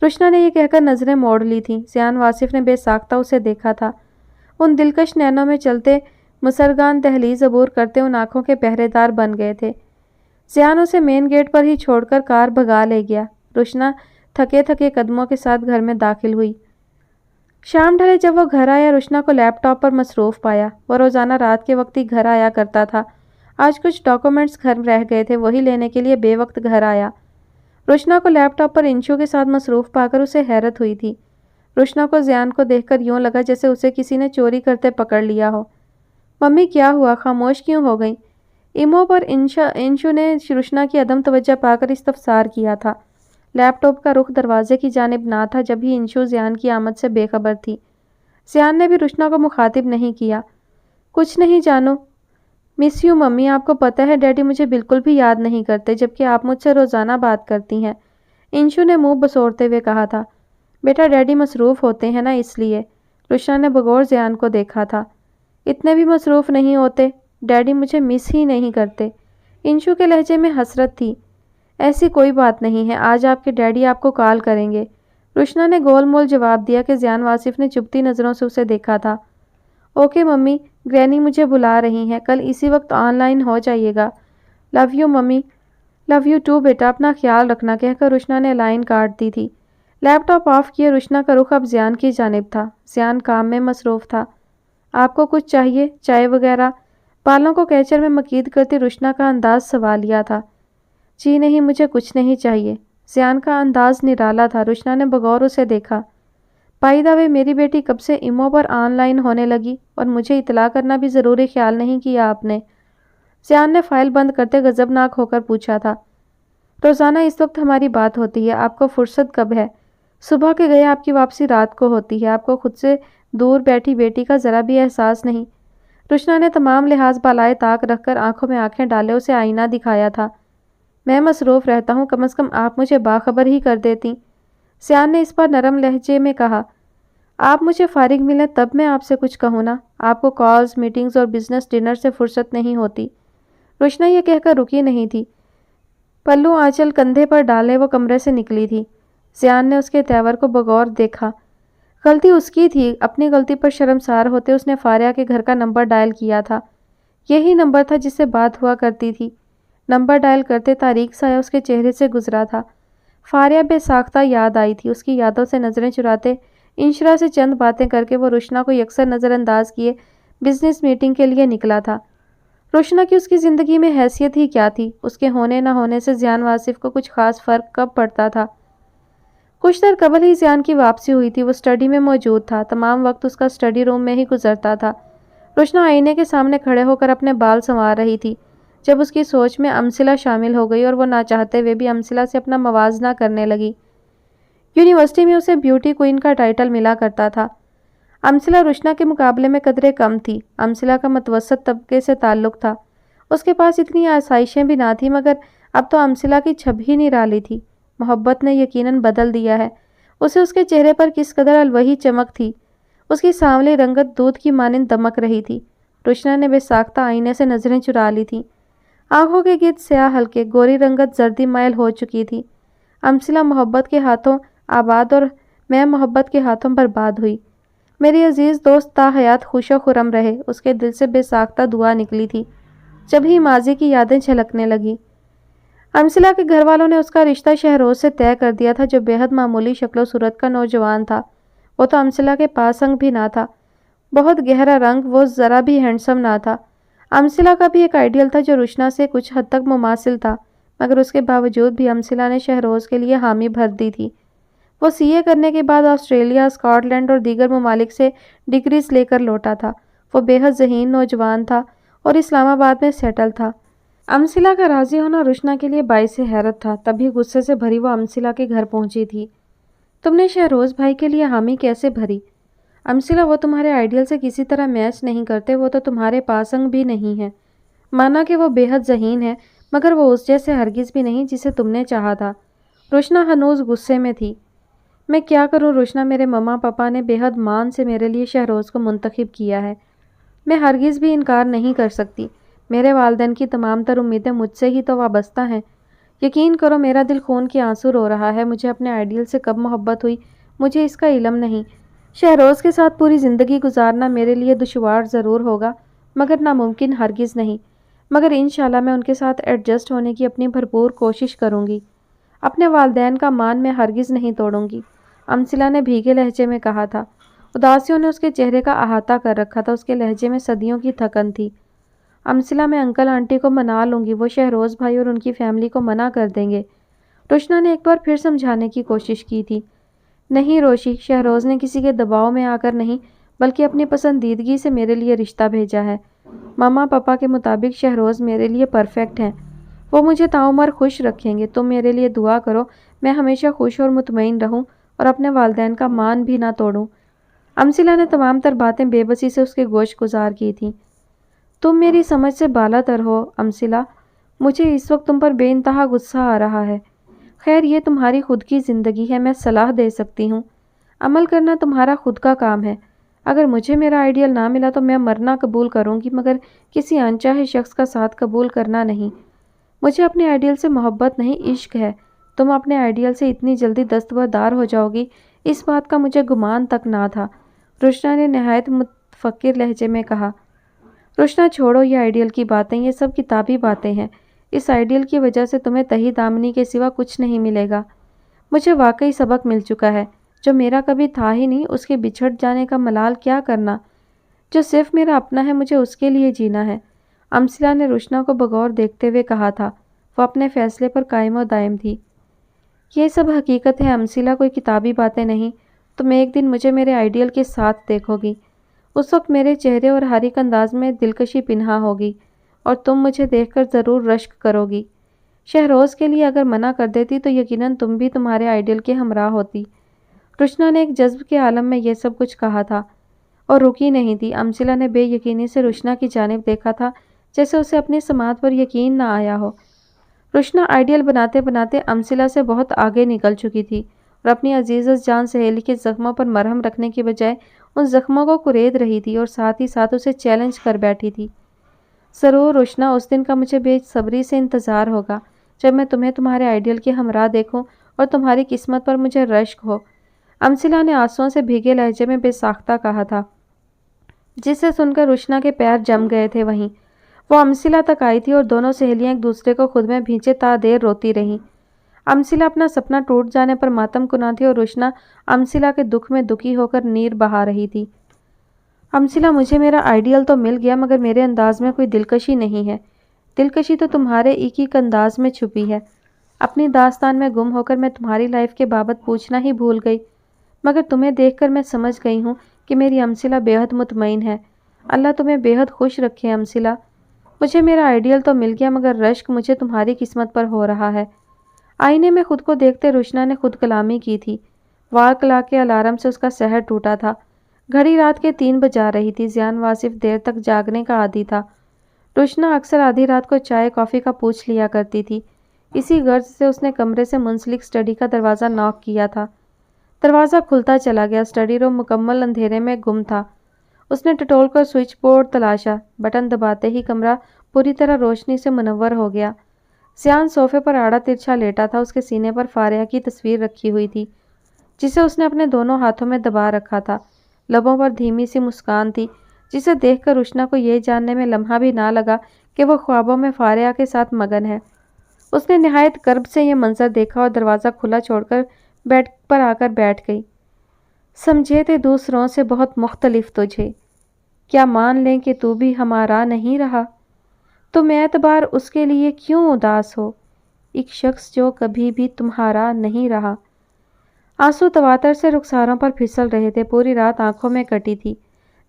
روشنا نے یہ کہہ کر نظریں موڑ لی تھیں۔ زیان واصف نے بے ساختہ اسے دیکھا تھا۔ ان دلکش نینوں میں چلتے مسرگان دہلیز عبور کرتے ان آنکھوں کے پہرے دار بن گئے تھے۔ زیان اسے مین گیٹ پر ہی چھوڑ کر کار بھگا لے گیا۔ روشنا تھکے تھکے قدموں کے ساتھ گھر میں داخل ہوئی۔ شام ڈھلے جب وہ گھر آیا، روشنا کو لیپ ٹاپ پر مصروف پایا۔ وہ روزانہ رات کے وقت ہی گھر آیا کرتا تھا۔ آج کچھ ڈاکومنٹس گھر رہ گئے تھے، وہی لینے کے لیے بے وقت گھر آیا۔ روشنا کو لیپ ٹاپ پر انشو کے ساتھ مصروف پا کر اسے حیرت ہوئی تھی۔ روشنا کو زیان کو دیکھ کر یوں لگا جیسے اسے کسی نے چوری کرتے پکڑ لیا ہو۔ ممی کیا ہوا؟ خاموش کیوں ہو گئی؟ ایمو پر انشو نے روشنا کی عدم توجہ پا کر استفسار کیا تھا۔ لیپ ٹاپ کا رخ دروازے کی جانب نہ تھا، جب ہی انشو زیان کی آمد سے بے خبر تھی۔ زیان نے بھی روشنا کو مخاطب نہیں کیا۔ کچھ نہیں جانو، مس یو ممی، آپ کو پتہ ہے ڈیڈی مجھے بالکل بھی یاد نہیں کرتے، جبکہ آپ مجھ سے روزانہ بات کرتی ہیں، انشو نے منہ بسوڑتے ہوئے کہا تھا۔ بیٹا ڈیڈی مصروف ہوتے ہیں نا، اس لیے۔ روشنا نے بغور زیان کو دیکھا تھا۔ اتنے بھی مصروف نہیں ہوتے، ڈیڈی مجھے مس ہی نہیں کرتے۔ انشو کے لہجے میں حسرت تھی۔ ایسی کوئی بات نہیں ہے، آج آپ کے ڈیڈی آپ کو کال کریں گے، روشنا نے گول مول جواب دیا کہ زیان واصف نے چبھتی نظروں سے اسے دیکھا تھا۔ اوکے ممی، گرینی مجھے بلا رہی ہیں، کل اسی وقت آن لائن ہو جائیے گا۔ Love you mummy. Love you too بیٹا، اپنا خیال رکھنا، کہہ کر روشنا نے لائن کاٹ دی تھی۔ لیپ ٹاپ آف کیے روشنا کا رخ اب زیان کی جانب تھا۔ زیان کام میں مصروف تھا۔ آپ کو کچھ چاہیے؟ چائے وغیرہ؟ بالوں کو کیچر میں مکید کرتی روشنا کا انداز سوالیہ تھا۔ جی نہیں، مجھے کچھ نہیں چاہیے۔ زیان کا انداز نرالا تھا۔ روشنا نے بغور اسے دیکھا۔ بائی دا وے، میری بیٹی کب سے ایمو پر آن لائن ہونے لگی، اور مجھے اطلاع کرنا بھی ضروری خیال نہیں کیا آپ نے؟ زیان نے فائل بند کرتے غضبناک ہو کر پوچھا تھا۔ روزانہ اس وقت ہماری بات ہوتی ہے، آپ کو فرصت کب ہے؟ صبح کے گئے آپ کی واپسی رات کو ہوتی ہے، آپ کو خود سے دور بیٹھی بیٹی کا ذرا بھی احساس نہیں؟ روشنا نے تمام لحاظ بالائے طاق رکھ کر آنکھوں میں آنکھیں ڈالے اسے آئینہ دکھایا تھا۔ میں مصروف رہتا ہوں، کم از کم آپ مجھے باخبر ہی کر دیتی۔ زیان نے اس پر نرم لہجے میں کہا۔ آپ مجھے فارغ ملیں تب میں آپ سے کچھ کہوں نا، آپ کو کالز، میٹنگز اور بزنس ڈنر سے فرصت نہیں ہوتی۔ روشنا یہ کہہ کر رکی نہیں تھی۔ پلو آنچل کندھے پر ڈالے وہ کمرے سے نکلی تھی۔ زیان نے اس کے تیور کو بغور دیکھا۔ غلطی اس کی تھی، اپنی غلطی پر شرمسار ہوتے اس نے فاریہ کے گھر کا نمبر ڈائل کیا تھا۔ یہی نمبر تھا جس سے بات ہوا کرتی تھی۔ نمبر ڈائل کرتے تاریک سایہ اس کے چہرے سے گزرا تھا۔ فاریہ بے ساختہ یاد آئی تھی۔ اس کی یادوں سے نظریں چراتے انشرا سے چند باتیں کر کے وہ روشنا کو یکسر نظر انداز کیے بزنس میٹنگ کے لیے نکلا تھا۔ روشنا کی اس کی زندگی میں حیثیت ہی کیا تھی؟ اس کے ہونے نہ ہونے سے زیان واصف کو کچھ خاص فرق کب پڑتا تھا؟ کچھ دیر قبل ہی زیان کی واپسی ہوئی تھی۔ وہ اسٹڈی میں موجود تھا۔ تمام وقت اس کا اسٹڈی روم میں ہی گزرتا تھا۔ روشنا آئینے کے سامنے کھڑے ہو کر اپنے بال سنوار رہی تھی جب اس کی سوچ میں امثلہ شامل ہو گئی اور وہ نہ چاہتے ہوئے بھی امثلہ سے اپنا موازنہ کرنے لگی۔ یونیورسٹی میں اسے بیوٹی کوئن کا ٹائٹل ملا کرتا تھا۔ امثلہ روشنا کے مقابلے میں قدرے کم تھی۔ امثلہ کا متوسط طبقے سے تعلق تھا۔ اس کے پاس اتنی آسائشیں بھی نہ تھیں، مگر اب تو امثلہ کی چھب ہی نرالی تھی۔ محبت نے یقیناً بدل دیا ہے اسے۔ اس کے چہرے پر کس قدر الوہی چمک تھی۔ اس کی سانولی رنگت دودھ کی مانند دمک رہی تھی۔ روشنا نے بے ساختہ آئینے سے نظریں چرا لی تھیں۔ آنکھوں کے گرد سیاہ حلقے، گوری رنگت زردی مائل ہو چکی تھی۔ امثلہ محبت کے ہاتھوں آباد اور میں محبت کے ہاتھوں برباد ہوئی۔ میری عزیز دوست تا حیات خوش و خرم رہے، اس کے دل سے بے ساختہ دعا نکلی تھی۔ جب ہی ماضی کی یادیں چھلکنے لگیں۔ امثلہ کے گھر والوں نے اس کا رشتہ شہروز سے طے کر دیا تھا، جو بے حد معمولی شکل و صورت کا نوجوان تھا۔ وہ تو امثلہ کے پاسنگ بھی نہ تھا۔ بہت گہرا رنگ، وہ ذرا بھی ہینڈسم نہ تھا۔ امثلہ کا بھی ایک آئیڈیل تھا جو روشنا سے کچھ حد تک مماثل تھا، مگر اس کے باوجود بھی امثلہ نے شہروز کے لیے حامی بھر دی تھی۔ وہ سی اے کرنے کے بعد آسٹریلیا، اسکاٹ لینڈ اور دیگر ممالک سے ڈگریز لے کر لوٹا تھا۔ وہ بے حد ذہین نوجوان تھا اور اسلام آباد میں سیٹل تھا۔ امثلہ کا راضی ہونا روشنا کے لیے باعث حیرت تھا۔ تبھی غصے سے بھری وہ امثلہ کے گھر پہنچی تھی۔ تم نے شہروز بھائی کے لیے حامی کیسے بھری؟ امثلہ، وہ تمہارے آئیڈیل سے کسی طرح میچ نہیں کرتے، وہ تو تمہارے پاسنگ بھی نہیں ہیں۔ مانا کہ وہ بے حد ذہین ہے، مگر وہ اس جیسے ہرگز بھی نہیں جسے تم نے چاہا تھا۔ روشنا ہنوز غصے میں تھی۔ میں کیا کروں روشنا، میرے مما پاپا نے بے حد مان سے میرے لیے شہروز کو منتخب کیا ہے۔ میں ہرگز بھی انکار نہیں کر سکتی۔ میرے والدین کی تمام تر امیدیں مجھ سے ہی تو وابستہ ہیں۔ یقین کرو میرا دل خون کے آنسو رو رہا ہے۔ مجھے اپنے آئیڈیل سے کب محبت ہوئی مجھے اس کا علم نہیں۔ شہروز کے ساتھ پوری زندگی گزارنا میرے لیے دشوار ضرور ہوگا مگر ناممکن ہرگز نہیں، مگر انشاءاللہ میں ان کے ساتھ ایڈجسٹ ہونے کی اپنی بھرپور کوشش کروں گی۔ اپنے والدین کا مان میں ہرگز نہیں توڑوں گی، امثلہ نے بھیگے لہجے میں کہا تھا۔ اداسیوں نے اس کے چہرے کا احاطہ کر رکھا تھا، اس کے لہجے میں صدیوں کی تھکن تھی۔ امثلہ میں انکل آنٹی کو منا لوں گی، وہ شہروز بھائی اور ان کی فیملی کو منع کر دیں گے۔ روشنا نے ایک بار پھر سمجھانے کی کوشش کی تھی۔ نہیں روشی، شہروز نے کسی کے دباؤ میں آ کر نہیں بلکہ اپنی پسندیدگی سے میرے لیے رشتہ بھیجا ہے۔ ماما پاپا کے مطابق شہروز میرے لیے پرفیکٹ ہیں، وہ مجھے تعمر خوش رکھیں گے۔ تم میرے لیے دعا کرو، میں ہمیشہ خوش اور مطمئن رہوں اور اپنے والدین کا مان بھی نہ توڑوں۔ امثلہ نے تمام تر باتیں بے بسی سے اس کے گوش گزار کی تھیں۔ تم میری سمجھ سے بالا تر ہو امثلہ، مجھے اس وقت تم پر بے انتہا غصہ آ رہا ہے۔ خیر یہ تمہاری خود کی زندگی ہے، میں صلاح دے سکتی ہوں، عمل کرنا تمہارا خود کا کام ہے۔ اگر مجھے میرا آئیڈیل نہ ملا تو میں مرنا قبول کروں گی مگر کسی انچاہے شخص کا ساتھ قبول کرنا نہیں۔ مجھے اپنے آئیڈیل سے محبت نہیں، عشق ہے۔ تم اپنے آئیڈیل سے اتنی جلدی دستبردار ہو جاؤ گی، اس بات کا مجھے گمان تک نہ تھا، روشنا نے نہایت متفکر لہجے میں کہا۔ روشنا چھوڑو یہ آئیڈیل کی باتیں، یہ سب کتابی باتیں ہیں۔ اس آئیڈیل کی وجہ سے تمہیں تہی دامنی کے سوا کچھ نہیں ملے گا۔ مجھے واقعی سبق مل چکا ہے، جو میرا کبھی تھا ہی نہیں، اس کے بچھڑ جانے کا ملال کیا کرنا۔ جو صرف میرا اپنا ہے مجھے اس کے لیے جینا ہے۔ امثلہ نے روشنا کو بغور دیکھتے ہوئے کہا تھا، وہ اپنے فیصلے پر قائم و دائم تھی۔ یہ سب حقیقت ہے امثلہ، کوئی کتابی باتیں نہیں۔ تم ایک دن مجھے میرے آئیڈیل کے ساتھ دیکھو گی، اس وقت میرے چہرے اور ہر ایک انداز میں دلکشی پنہاں ہوگی اور تم مجھے دیکھ کر ضرور رشک کرو گی۔ شہروز کے لیے اگر منع کر دیتی تو یقیناً تم بھی تمہارے آئیڈیل کے ہمراہ ہوتی۔ روشنا نے ایک جذب کے عالم میں یہ سب کچھ کہا تھا اور رکی نہیں تھی۔ امثلہ نے بے یقینی سے روشنا کی جانب دیکھا تھا، جیسے اسے اپنی سماعت پر یقین نہ آیا ہو۔ روشنا آئیڈیل بناتے بناتے امثلہ سے بہت آگے نکل چکی تھی اور اپنی عزیز جان سہیلی کے زخموں پر مرہم رکھنے کی بجائے ان زخموں کو کورید رہی تھی اور ساتھ ہی ساتھ اسے چیلنج کر بیٹھی تھی۔ ضرور روشنا، اس دن کا مجھے بے صبری سے انتظار ہوگا جب میں تمہیں تمہارے آئیڈیل کے ہمراہ دیکھوں اور تمہاری قسمت پر مجھے رشک ہو، امثلہ نے آنسوؤں سے بھیگے لہجے میں بے ساختہ کہا تھا، جسے سن کر روشنا کے پیر جم گئے تھے۔ وہیں وہ امثلہ تک آئی تھی اور دونوں سہیلیاں ایک دوسرے کو خود میں بھینچے تا دیر روتی رہیں۔ امثلہ اپنا سپنا ٹوٹ جانے پر ماتم کنا تھی اور روشنا امثلہ کے دکھ میں دکھی ہو کر نیر بہا رہی تھی۔ امثلہ، مجھے میرا آئیڈیل تو مل گیا مگر میرے انداز میں کوئی دلکشی نہیں ہے۔ دلکشی تو تمہارے ایک ایک انداز میں چھپی ہے۔ اپنی داستان میں گم ہو کر میں تمہاری لائف کے بابت پوچھنا ہی بھول گئی، مگر تمہیں دیکھ کر میں سمجھ گئی ہوں کہ میری امثلہ بے حد مطمئن ہے۔ اللہ تمہیں بے حد خوش رکھے امثلہ۔ مجھے میرا آئیڈیل تو مل گیا مگر رشک مجھے تمہاری قسمت پر ہو رہا ہے۔ آئینے میں خود کو دیکھتے روشنا نے خود کلامی کی تھی۔ وار کلاک کے الارم سے اس کا سحر ٹوٹا تھا۔ گھڑی رات کے 3 بجا رہی تھی۔ ذیان واصف دیر تک جاگنے کا عادی تھا۔ روشنا اکثر آدھی رات کو چائے کافی کا پوچھ لیا کرتی تھی۔ اسی غرض سے اس نے کمرے سے منسلک اسٹڈی کا دروازہ ناک کیا تھا۔ دروازہ کھلتا چلا گیا۔ اسٹڈی روم مکمل اندھیرے میں گم تھا۔ اس نے ٹٹول کر سوئچ بورڈ تلاشا، بٹن دباتے ہی کمرہ پوری طرح روشنی سے منور ہو گیا۔ ذیان صوفے پر آڑا ترچھا لیٹا تھا، اس کے سینے پر فارحہ کی تصویر رکھی ہوئی تھی جسے اس نے اپنے دونوں ہاتھوں میں دبا رکھا تھا۔ لبوں پر دھیمی سی مسکان تھی جسے دیکھ کر روشنا کو یہ جاننے میں لمحہ بھی نہ لگا کہ وہ خوابوں میں فارحہ کے ساتھ مگن ہے۔ اس نے نہایت کرب سے یہ منظر دیکھا اور دروازہ کھلا چھوڑ کر بیڈ پر آ کر بیٹھ گئی۔ سمجھے تھے دوسروں سے بہت مختلف تجھے، کیا مان لیں کہ تو بھی ہمارا نہیں رہا؟ تم اعتبار اس کے لیے کیوں اداس ہو، ایک شخص جو کبھی بھی تمہارا نہیں رہا۔ آنسو تواتر سے رخساروں پر پھسل رہے تھے، پوری رات آنکھوں میں کٹی تھی۔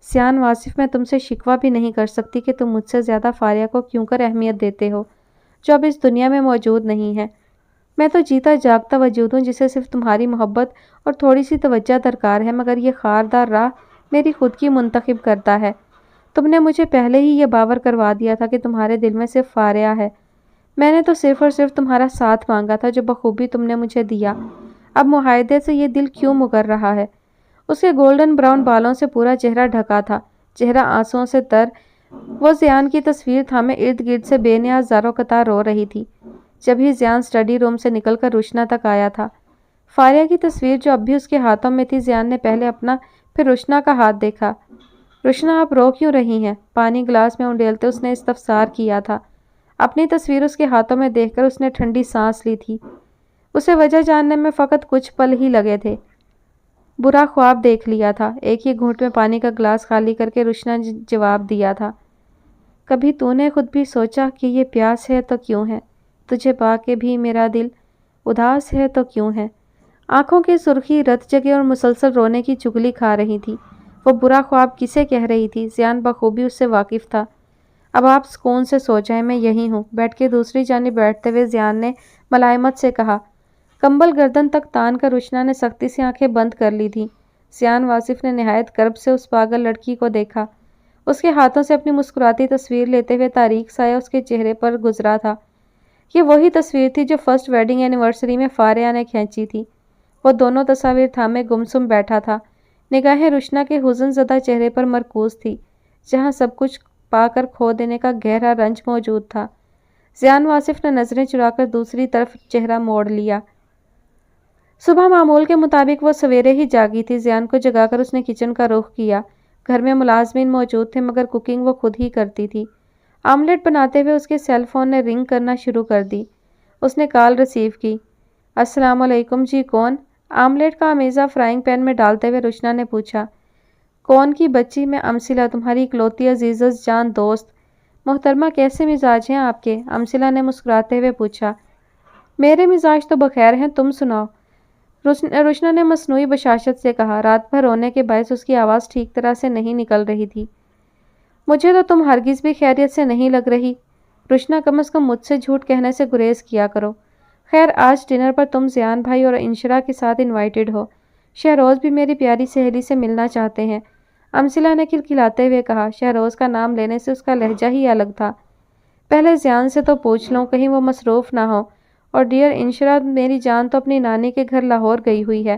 ذیان واصف، میں تم سے شکوہ بھی نہیں کر سکتی کہ تم مجھ سے زیادہ فارحہ کو کیوں کر اہمیت دیتے ہو، جو اب اس دنیا میں موجود نہیں ہے۔ میں تو جیتا جاگتا وجود ہوں جسے صرف تمہاری محبت اور تھوڑی سی توجہ درکار ہے، مگر یہ خاردار راہ میری خود کی منتخب کرتا ہے۔ تم نے مجھے پہلے ہی یہ باور کروا دیا تھا کہ تمہارے دل میں صرف فارحہ ہے۔ میں نے تو صرف اور صرف تمہارا ساتھ مانگا تھا، جو بخوبی تم نے مجھے دیا۔ اب معاہدے سے یہ دل کیوں مکر رہا ہے؟ اس کے گولڈن براؤن بالوں سے پورا چہرہ ڈھکا تھا، چہرہ آنسوؤں سے تر۔ وہ ذیان کی تصویر تھامے ارد گرد سے بے نیاز زارو قطار رو رہی تھی۔ جب ہی ذیان اسٹڈی روم سے نکل کر روشنا تک آیا تھا، فارحہ کی تصویر جو اب بھی اس کے ہاتھوں میں تھی، ذیان نے پہلے اپنا پھر روشنا کا ہاتھ دیکھا۔ روشنا آپ رو کیوں رہی ہیں؟ پانی گلاس میں انڈیلتے اس نے استفسار کیا تھا۔ اپنی تصویر اس کے ہاتھوں میں دیکھ کر اس نے ٹھنڈی سانس لی تھی۔ اسے وجہ جاننے میں فقط کچھ پل ہی لگے تھے۔ برا خواب دیکھ لیا تھا۔ ایک ہی گھونٹ میں پانی کا گلاس خالی کر کے روشنا نے جواب دیا تھا، کبھی تو نے خود بھی سوچا کہ یہ پیاس ہے تو کیوں ہے؟ تجھے پا کے بھی میرا دل اداس ہے تو کیوں ہے؟ آنکھوں کی سرخی رت جگہ اور مسلسل رونے کی چگلی کھا رہی تھی۔ وہ برا خواب کسے کہہ رہی تھی؟ زیان بخوبی اس سے واقف تھا۔ اب آپ سکون سے سو جائیں، میں یہی ہوں۔ بیٹھ کے دوسری جانب بیٹھتے ہوئے زیان نے ملائمت سے کہا۔ کمبل گردن تک تان کر روشنا نے سختی سے آنکھیں بند کر لی تھیں۔ زیان واصف نے نہایت کرب سے اس پاگل لڑکی کو دیکھا۔ اس کے ہاتھوں سے اپنی مسکراتی تصویر لیتے ہوئے تاریک سایہ اس کے چہرے پر گزرا تھا۔ یہ وہی تصویر تھی جو فرسٹ ویڈنگ اینیورسری میں فاریہ نے کھینچی تھی۔ وہ دونوں تصاویر تھامے گمسم بیٹھا تھا۔ نگاہیں روشنا کے حزن زدہ چہرے پر مرکوز تھی، جہاں سب کچھ پا کر کھو دینے کا گہرا رنج موجود تھا۔ زیان واصف نے نظریں چرا کر دوسری طرف چہرہ موڑ لیا۔ صبح معمول کے مطابق وہ سویرے ہی جاگی تھی۔ زیان کو جگا کر اس نے کچن کا رخ کیا۔ گھر میں ملازمین موجود تھے مگر کوکنگ وہ خود ہی کرتی تھی۔ آملیٹ بناتے ہوئے اس کے سیل فون نے رنگ کرنا شروع کر دی۔ اس نے کال ریسیو کی۔ السلام علیکم، جی کون؟ آملیٹ کا امیزہ فرائنگ پین میں ڈالتے ہوئے روشنا نے پوچھا۔ کون کی بچی؟ میں امثلہ، تمہاری اکلوتی عزیز جان دوست۔ محترمہ کیسے مزاج ہیں آپ کے؟ امثلہ نے مسکراتے ہوئے پوچھا۔ میرے مزاج تو بخیر ہیں، تم سناؤ؟ روشنا نے مصنوعی بشاشت سے کہا۔ رات بھر رونے کے باعث اس کی آواز ٹھیک طرح سے نہیں نکل رہی تھی۔ مجھے تو تم ہرگز بھی خیریت سے نہیں لگ رہی۔ روشنا، کم از کم مجھ سے جھوٹ کہنے سے گریز کیا کرو۔ خیر، آج ڈنر پر تم زیان بھائی اور انشرا کے ساتھ انوائٹڈ ہو۔ شہروز بھی میری پیاری سہیلی سے ملنا چاہتے ہیں، امثلہ نے کھلکھلاتے ہوئے کہا۔ شہروز کا نام لینے سے اس کا لہجہ ہی الگ تھا۔ پہلے زیان سے تو پوچھ لوں، کہیں وہ مصروف نہ ہو۔ اور ڈیئر انشرا، میری جان تو اپنی نانی کے گھر لاہور گئی ہوئی ہے۔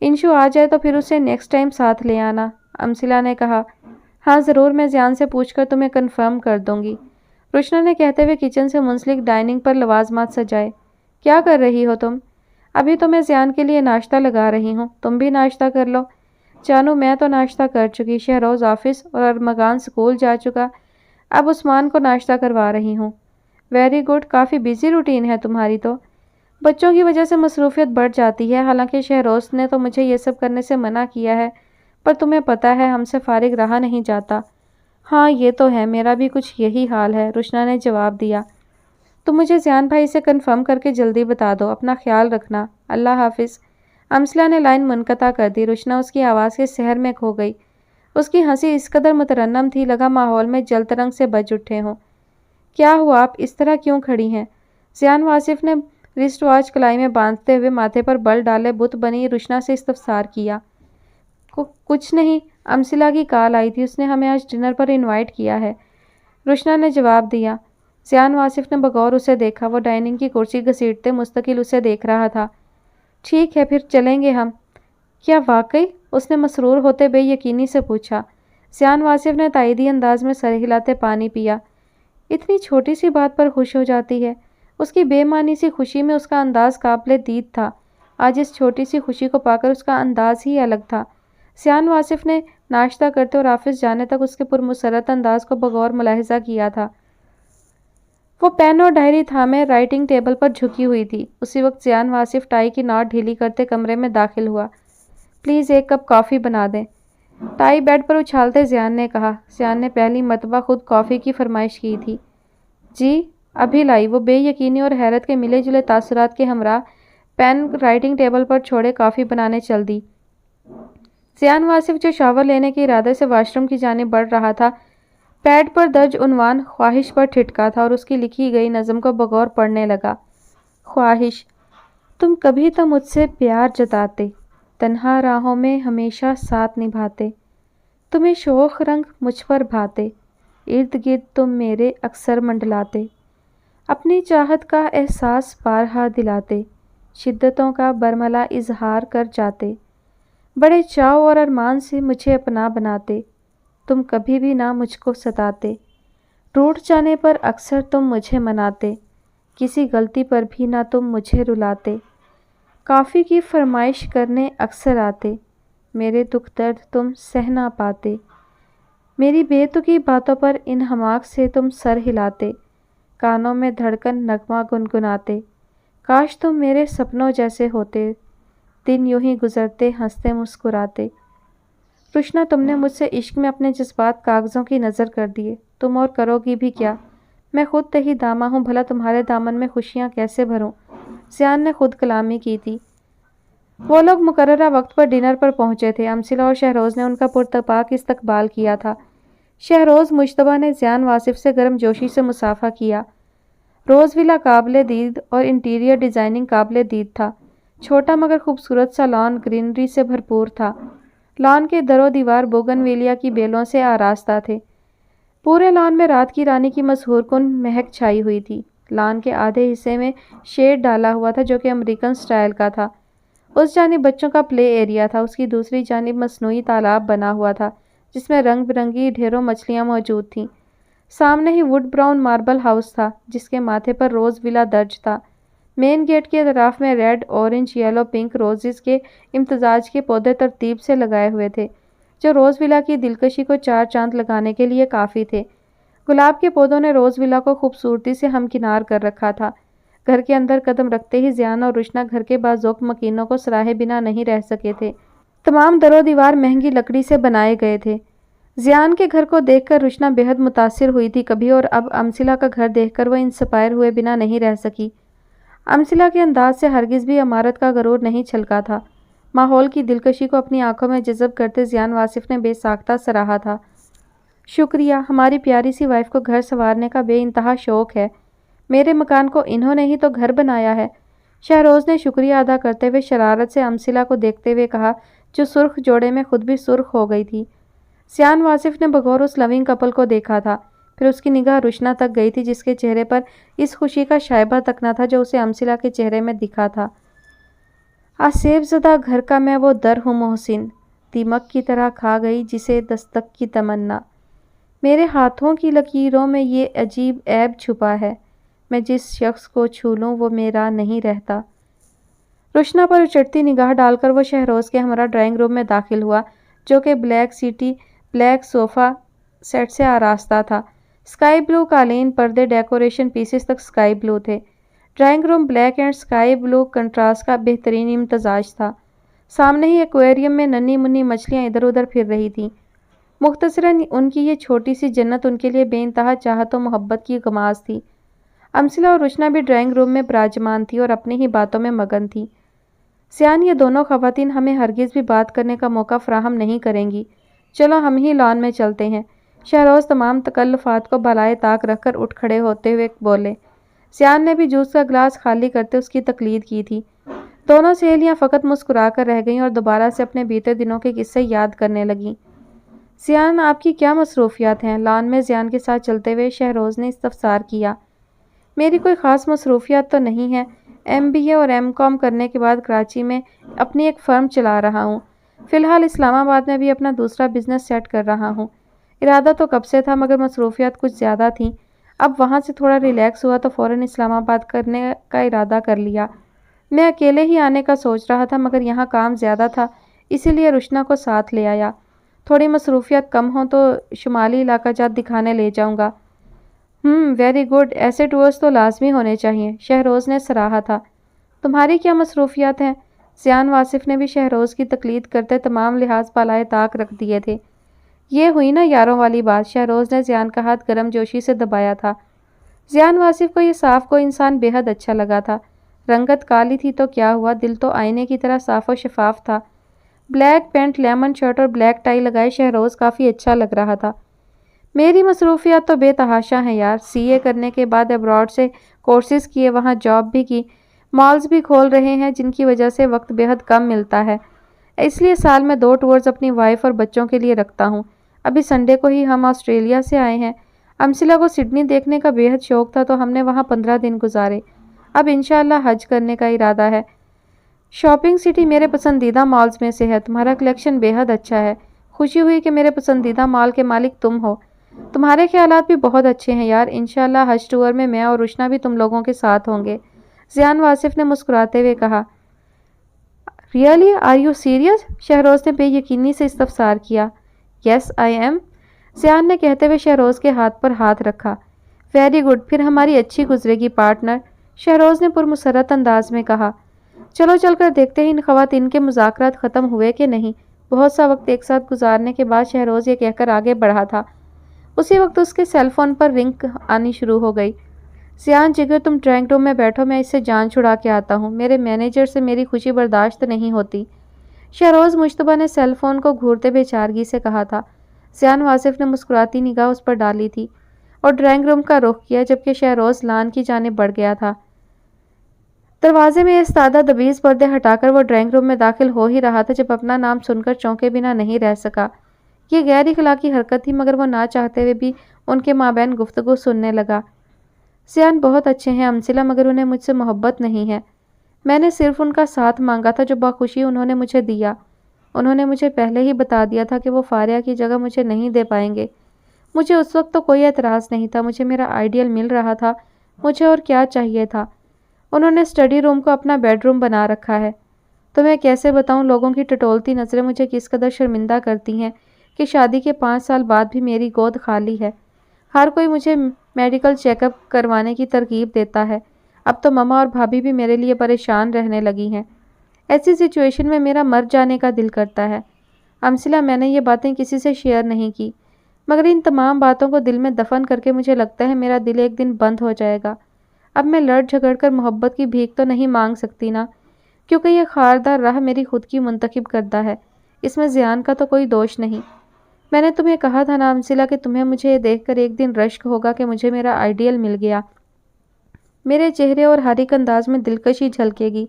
انشو آ جائے تو پھر اسے نیکسٹ ٹائم ساتھ لے آنا، امثلہ نے کہا۔ ہاں ضرور، میں زیان سے پوچھ کر تمہیں کنفرم کر دوں گی، روشنا نے کہتے ہوئے کچن سے منسلک ڈائننگ پر لوازمات سجائے۔ کیا کر رہی ہو تم؟ ابھی تو میں زیان کے لیے ناشتہ لگا رہی ہوں، تم بھی ناشتہ کر لو۔ جانو، میں تو ناشتہ کر چکی، شہروز آفس اور ارمغان سکول جا چکا، اب عثمان کو ناشتہ کروا رہی ہوں۔ ویری گڈ، کافی بزی روٹین ہے تمہاری تو۔ بچوں کی وجہ سے مصروفیت بڑھ جاتی ہے، حالانکہ شہروز نے تو مجھے یہ سب کرنے سے منع کیا ہے، پر تمہیں پتہ ہے ہم سے فارغ رہا نہیں جاتا۔ ہاں یہ تو ہے، میرا بھی کچھ یہی حال ہے، روشنا نے جواب دیا۔ تم مجھے زیان بھائی سے کنفرم کر کے جلدی بتا دو، اپنا خیال رکھنا، اللہ حافظ۔ امثلہ نے لائن منقطع کر دی۔ روشنا اس کی آواز کے سحر میں کھو گئی۔ اس کی ہنسی اس قدر مترنم تھی، لگا ماحول میں جل ترنگ سے بج اٹھے ہوں۔ کیا ہوا، آپ اس طرح کیوں کھڑی ہیں؟ زیان واصف نے رسٹ واچ کلائی میں باندھتے ہوئے ماتھے پر بل ڈالے بت بنی روشنا سے استفسار کیا۔ کچھ نہیں، امثلہ کی کال آئی تھی، اس نے ہمیں آج ڈنر پر انوائٹ کیا ہے، روشنا نے جواب دیا۔ زیان واصف نے بغور اسے دیکھا۔ وہ ڈائننگ کی کرسی گھسیٹتے مستقل اسے دیکھ رہا تھا۔ ٹھیک ہے، پھر چلیں گے ہم۔ کیا واقعی؟ اس نے مسرور ہوتے بے یقینی سے پوچھا۔ زیان واصف نے تائیدی انداز میں سر ہلاتے پانی پیا۔ اتنی چھوٹی سی بات پر خوش ہو جاتی ہے؟ اس کی بے معنی سی خوشی میں اس کا انداز قابل دید تھا۔ آج اس چھوٹی سی خوشی کو پا کر اس کا انداز ہی الگ تھا۔ زیان واصف نے ناشتہ کرتے اور آفس جانے تک اس کے پرمسرت انداز کو بغور ملاحظہ کیا تھا۔ وہ پین اور ڈائری تھامے رائٹنگ ٹیبل پر جھکی ہوئی تھی۔ اسی وقت زیان واصف ٹائی کی ناٹ ڈھیلی کرتے کمرے میں داخل ہوا۔ پلیز ایک کپ کافی بنا دیں، ٹائی بیڈ پر اچھالتے زیان نے کہا۔ زیان نے پہلی مرتبہ خود کافی کی فرمائش کی تھی۔ جی ابھی لائی، وہ بے یقینی اور حیرت کے ملے جلے تاثرات کے ہمراہ پین رائٹنگ ٹیبل پر چھوڑے کافی بنانے چل دی۔ زیان واصف جو شاور لینے کے ارادے سے واش روم کی جانب بڑھ رہا تھا، پیڈ پر درج عنوان خواہش پر ٹھٹکا تھا اور اس کی لکھی گئی نظم کو بغور پڑھنے لگا۔ خواہش، تم کبھی تو مجھ سے پیار جتاتے، تنہا راہوں میں ہمیشہ ساتھ نبھاتے، تمہیں شوق رنگ مجھ پر بھاتے، ارد گرد تم میرے اکثر منڈلاتے، اپنی چاہت کا احساس بارہا دلاتے، شدتوں کا برملا اظہار کر جاتے، بڑے چاؤ اور ارمان سے مجھے اپنا بناتے، تم کبھی بھی نہ مجھ کو ستاتے، ٹوٹ جانے پر اکثر تم مجھے مناتے، کسی غلطی پر بھی نہ تم مجھے رلاتے، کافی کی فرمائش کرنے اکثر آتے، میرے دکھ درد تم سہ نہ پاتے، میری بے تکی باتوں پر ان حماق سے تم سر ہلاتے، کانوں میں دھڑکن نغمہ گنگناتے، کاش تم میرے سپنوں جیسے ہوتے، دن یوں ہی گزرتے ہنستے مسکراتے۔ روشنا، تم نے مجھ سے عشق میں اپنے جذبات کاغذوں کی نظر کر دیے، تم اور کرو گی بھی کیا؟ میں خود تہی دامہ ہوں، بھلا تمہارے دامن میں خوشیاں کیسے بھروں؟ زیان نے خود کلامی کی تھی۔ وہ لوگ مقررہ وقت پر ڈنر پر پہنچے تھے۔ امثلہ اور شہروز نے ان کا پرتپاک استقبال کیا تھا۔ شہروز مجتبیٰ نے زیان واصف سے گرم جوشی سے مصافحہ کیا۔ روز ولا قابل دید اور انٹیریئر ڈیزائننگ قابل دید تھا۔ چھوٹا مگر خوبصورت سا لان گرینری سے بھرپور تھا۔ لان کے در و دیوار بوگن ویلیا کی بیلوں سے آراستہ تھے۔ پورے لان میں رات کی رانی کی مسحور کن مہک چھائی ہوئی تھی۔ لان کے آدھے حصے میں شیڈ ڈالا ہوا تھا جو کہ امریکن سٹائل کا تھا۔ اس جانب بچوں کا پلے ایریا تھا، اس کی دوسری جانب مصنوعی تالاب بنا ہوا تھا جس میں رنگ برنگی ڈھیروں مچھلیاں موجود تھیں۔ سامنے he would brown marble house تھا جس کے ماتھے پر روز ولا درج تھا۔ مین گیٹ کے اطراف میں red, orange, yellow, pink roses کے امتزاج کے پودے ترتیب سے لگائے ہوئے تھے جو روز ولا کی دلکشی کو چار چاند لگانے کے لیے کافی تھے۔ گلاب کے پودوں نے روز ولا کو خوبصورتی سے ہمکنار کر رکھا تھا۔ گھر کے اندر قدم رکھتے ہی زیان اور روشنا گھر کے باذوق مکینوں کو سراہے بنا نہیں رہ سکے تھے۔ تمام در و دیوار مہنگی لکڑی سے بنائے گئے تھے۔ زیان کے گھر کو دیکھ کر روشنا بے حد متاثر ہوئی تھی کبھی، اور اب امثلہ کا گھر دیکھ کر وہ انسپائر ہوئے بنا نہیں رہ سکی۔ امثلہ کے انداز سے ہرگز بھی عمارت کا غرور نہیں چھلکا تھا۔ ماحول کی دلکشی کو اپنی آنکھوں میں جذب کرتے زیان واصف نے بے ساختہ سراہا تھا۔ شکریہ، ہماری پیاری سی وائف کو گھر سنوارنے کا بے انتہا شوق ہے۔ میرے مکان کو انہوں نے ہی تو گھر بنایا ہے۔ شہروز نے شکریہ ادا کرتے ہوئے شرارت سے امثلہ کو دیکھتے ہوئے کہا جو سرخ جوڑے میں خود بھی سرخ ہو گئی تھی۔ زیان واصف نے بغور اس لونگ کپل کو دیکھا تھا، پھر اس کی نگاہ روشنا تک گئی تھی جس کے چہرے پر اس خوشی کا شائبہ تک نہ تھا جو اسے امثلہ کے چہرے میں دکھا تھا۔ آسیب زدہ گھر کا میں وہ در ہوں محسن، دیمک کی طرح کھا گئی جسے دستک کی تمنا، میرے ہاتھوں کی لکیروں میں یہ عجیب عیب چھپا ہے، میں جس شخص کو چھو لوں وہ میرا نہیں رہتا۔ روشنا پر اچٹتی نگاہ ڈال کر وہ شہروز کے ہمراہ ڈرائنگ روم میں داخل ہوا جو کہ بلیک صوفہ سیٹ سے آراستہ تھا۔ اسکائی بلو قالین، پردے، ڈیکوریشن پیسز تک اسکائی بلو تھے۔ Drawing room black and sky blue contrast کا بہترین امتزاج تھا۔ سامنے ہی ایکویریم میں ننھی منھی مچھلیاں ادھر ادھر پھر رہی تھیں۔ مختصراً ان کی یہ چھوٹی سی جنت ان کے لیے بے انتہا چاہت و محبت کی غماز تھی۔ امثلہ اور روشنا بھی ڈرائنگ روم میں براجمان تھی اور اپنی ہی باتوں میں مگن تھی۔ زیان، یہ دونوں خواتین ہمیں ہرگز بھی بات کرنے کا موقع فراہم نہیں کریں گی، چلو ہم ہی لان میں چلتے ہیں۔ شہروز تمام تکلفات کو بالائے طاق رکھ کر اٹھ کھڑے ہوتے ہوئے بولے۔ زیان نے بھی جوس کا گلاس خالی کرتے اس کی تقلید کی تھی۔ دونوں سہیلیاں فقط مسکرا کر رہ گئیں اور دوبارہ سے اپنے بیتے دنوں کے قصے یاد کرنے لگیں۔ زیان، آپ کی کیا مصروفیات ہیں؟ لان میں زیان کے ساتھ چلتے ہوئے شہروز نے استفسار کیا۔ میری کوئی خاص مصروفیات تو نہیں ہے، MBA اور M.Com کرنے کے بعد کراچی میں اپنی ایک فرم چلا رہا ہوں۔ فی الحال اسلام آباد میں بھی اپنا دوسرا بزنس سیٹ کر رہا ہوں۔ ارادہ تو کب سے تھا مگر مصروفیات کچھ زیادہ تھیں۔ اب وہاں سے تھوڑا ریلیکس ہوا تو فوراً اسلام آباد کرنے کا ارادہ کر لیا۔ میں اکیلے ہی آنے کا سوچ رہا تھا مگر یہاں کام زیادہ تھا، اسی لیے روشنا کو ساتھ لے آیا۔ تھوڑی مصروفیات کم ہوں تو شمالی علاقہ جات دکھانے لے جاؤں گا۔ ویری گڈ، ایسے ٹورز تو لازمی ہونے چاہیے، شہروز نے سراہا تھا۔ تمہاری کیا مصروفیات ہیں؟ زیان واصف نے بھی شہروز کی تقلید کرتے تمام لحاظ بالائے طاق رکھ دیے تھے۔ یہ ہوئی نا یاروں والی بات، شہروز نے زیان کا ہاتھ گرم جوشی سے دبایا تھا۔ زیان واصف کو یہ صاف کو انسان بے حد اچھا لگا تھا۔ رنگت کالی تھی تو کیا ہوا، دل تو آئینے کی طرح صاف و شفاف تھا۔ بلیک پینٹ، لیمن شرٹ اور بلیک ٹائی لگائے شہروز کافی اچھا لگ رہا تھا۔ میری مصروفیات تو بے تحاشا ہیں یار، CA کرنے کے بعد ابراڈ سے کورسز کیے، وہاں جاب بھی کی، مالز بھی کھول رہے ہیں جن کی وجہ سے وقت بے حد کم ملتا ہے، اس لیے سال میں 2 ٹورز اپنی وائف اور بچوں کے لیے رکھتا ہوں۔ ابھی سنڈے کو ہی ہم آسٹریلیا سے آئے ہیں۔ امثلہ کو سڈنی دیکھنے کا بے حد شوق تھا تو ہم نے وہاں 15 دن گزارے۔ اب انشاءاللہ حج کرنے کا ارادہ ہے۔ شاپنگ سٹی میرے پسندیدہ مالز میں سے ہے، تمہارا کلیکشن بے حد اچھا ہے، خوشی ہوئی کہ میرے پسندیدہ مال کے مالک تم ہو۔ تمہارے خیالات بھی بہت اچھے ہیں یار، انشاءاللہ حج ٹور میں اور روشنا بھی تم لوگوں کے ساتھ ہوں گے، زیان واصف نے مسکراتے ہوئے کہا۔ Really are you serious? Shehroz نے بے یقینی سے استفسار کیا۔ یس آئی ایم، زیان نے کہتے ہوئے شہروز کے ہاتھ پر ہاتھ رکھا۔ ویری گڈ، پھر ہماری اچھی گزرے گی پارٹنر، شہروز نے پرمسرت انداز میں کہا۔ چلو چل کر دیکھتے ہیں ان خواتین کے مذاکرات ختم ہوئے کہ نہیں۔ بہت سا وقت ایک ساتھ گزارنے کے بعد شہروز یہ کہہ کر آگے بڑھا تھا۔ اسی وقت اس کے سیل فون پر رنگ آنی شروع ہو گئی۔ زیان جگر، تم ڈرائنگ روم میں بیٹھو، میں اس سے جان چھڑا کے آتا ہوں، میرے مینیجر سے میری خوشی برداشت نہیں ہوتی۔ شہروز مشتبہ نے سیل فون کو گھورتے بے چارگی سے کہا تھا۔ زیان واصف نے مسکراتی نگاہ اس پر ڈالی تھی اور ڈرائنگ روم کا رخ کیا، جبکہ شہروز لان کی جانب بڑھ گیا تھا۔ دروازے میں ایستادہ دبیز پردے ہٹا کر وہ ڈرائنگ روم میں داخل ہو ہی رہا تھا جب اپنا نام سن کر چونکے بنا نہیں رہ سکا۔ یہ غیر اخلاقی حرکت تھی، مگر وہ نہ چاہتے ہوئے بھی ان کے مابین گفتگو سننے لگا۔ زیان بہت اچھے ہیں امثلہ، مگر انہیں مجھ سے محبت نہیں ہے۔ میں نے صرف ان کا ساتھ مانگا تھا جو بخوشی انہوں نے مجھے دیا۔ انہوں نے مجھے پہلے ہی بتا دیا تھا کہ وہ فاریہ کی جگہ مجھے نہیں دے پائیں گے۔ مجھے اس وقت تو کوئی اعتراض نہیں تھا، مجھے میرا آئیڈیل مل رہا تھا، مجھے اور کیا چاہیے تھا۔ انہوں نے اسٹڈی روم کو اپنا بیڈ روم بنا رکھا ہے۔ تو میں کیسے بتاؤں، لوگوں کی ٹٹولتی نظریں مجھے کس قدر شرمندہ کرتی ہیں کہ شادی کے 5 سال بعد بھی میری گود خالی ہے۔ ہر کوئی مجھے میڈیکل چیک اپ کروانے کی ترغیب دیتا ہے۔ اب تو ماما اور بھابھی بھی میرے لیے پریشان رہنے لگی ہیں۔ ایسی سچویشن میں میرا مر جانے کا دل کرتا ہے۔ امثلہ، میں نے یہ باتیں کسی سے شیئر نہیں کی، مگر ان تمام باتوں کو دل میں دفن کر کے مجھے لگتا ہے میرا دل ایک دن بند ہو جائے گا۔ اب میں لڑ جھگڑ کر محبت کی بھیک تو نہیں مانگ سکتی نا، کیونکہ یہ خاردار راہ میری خود کی منتخب کردہ ہے، اس میں زیان کا تو کوئی دوش نہیں۔ میں نے تمہیں کہا تھا نا امثلہ کہ تمہیں مجھے یہ دیکھ کر ایک دن رشک ہوگا کہ مجھے میرا آئیڈیل مل گیا۔ میرے چہرے اور ہر ایک انداز میں دلکشی جھلکے گی،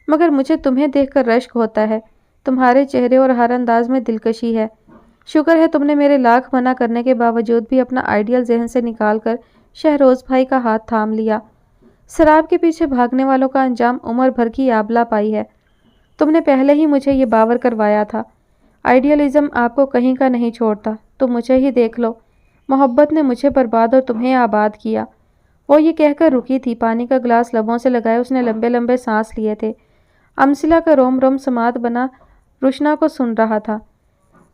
مگر مجھے تمہیں دیکھ کر رشک ہوتا ہے۔ تمہارے چہرے اور ہر انداز میں دلکشی ہے۔ شکر ہے تم نے میرے لاکھ منع کرنے کے باوجود بھی اپنا آئیڈیل ذہن سے نکال کر شہروز بھائی کا ہاتھ تھام لیا۔ شراب کے پیچھے بھاگنے والوں کا انجام عمر بھر کی آبلہ پائی ہے۔ تم نے پہلے ہی مجھے یہ باور کروایا تھا۔ آئیڈیلزم آپ کو کہیں کا نہیں چھوڑتا، تم مجھے ہی دیکھ لو۔ محبت نے مجھے برباد اور تمہیں آباد کیا۔ وہ یہ کہہ کر رکی تھی، پانی کا گلاس لبوں سے لگائے اس نے لمبے لمبے سانس لیے تھے۔ امثلہ کا روم روم سماعت بنا روشنا کو سن رہا تھا۔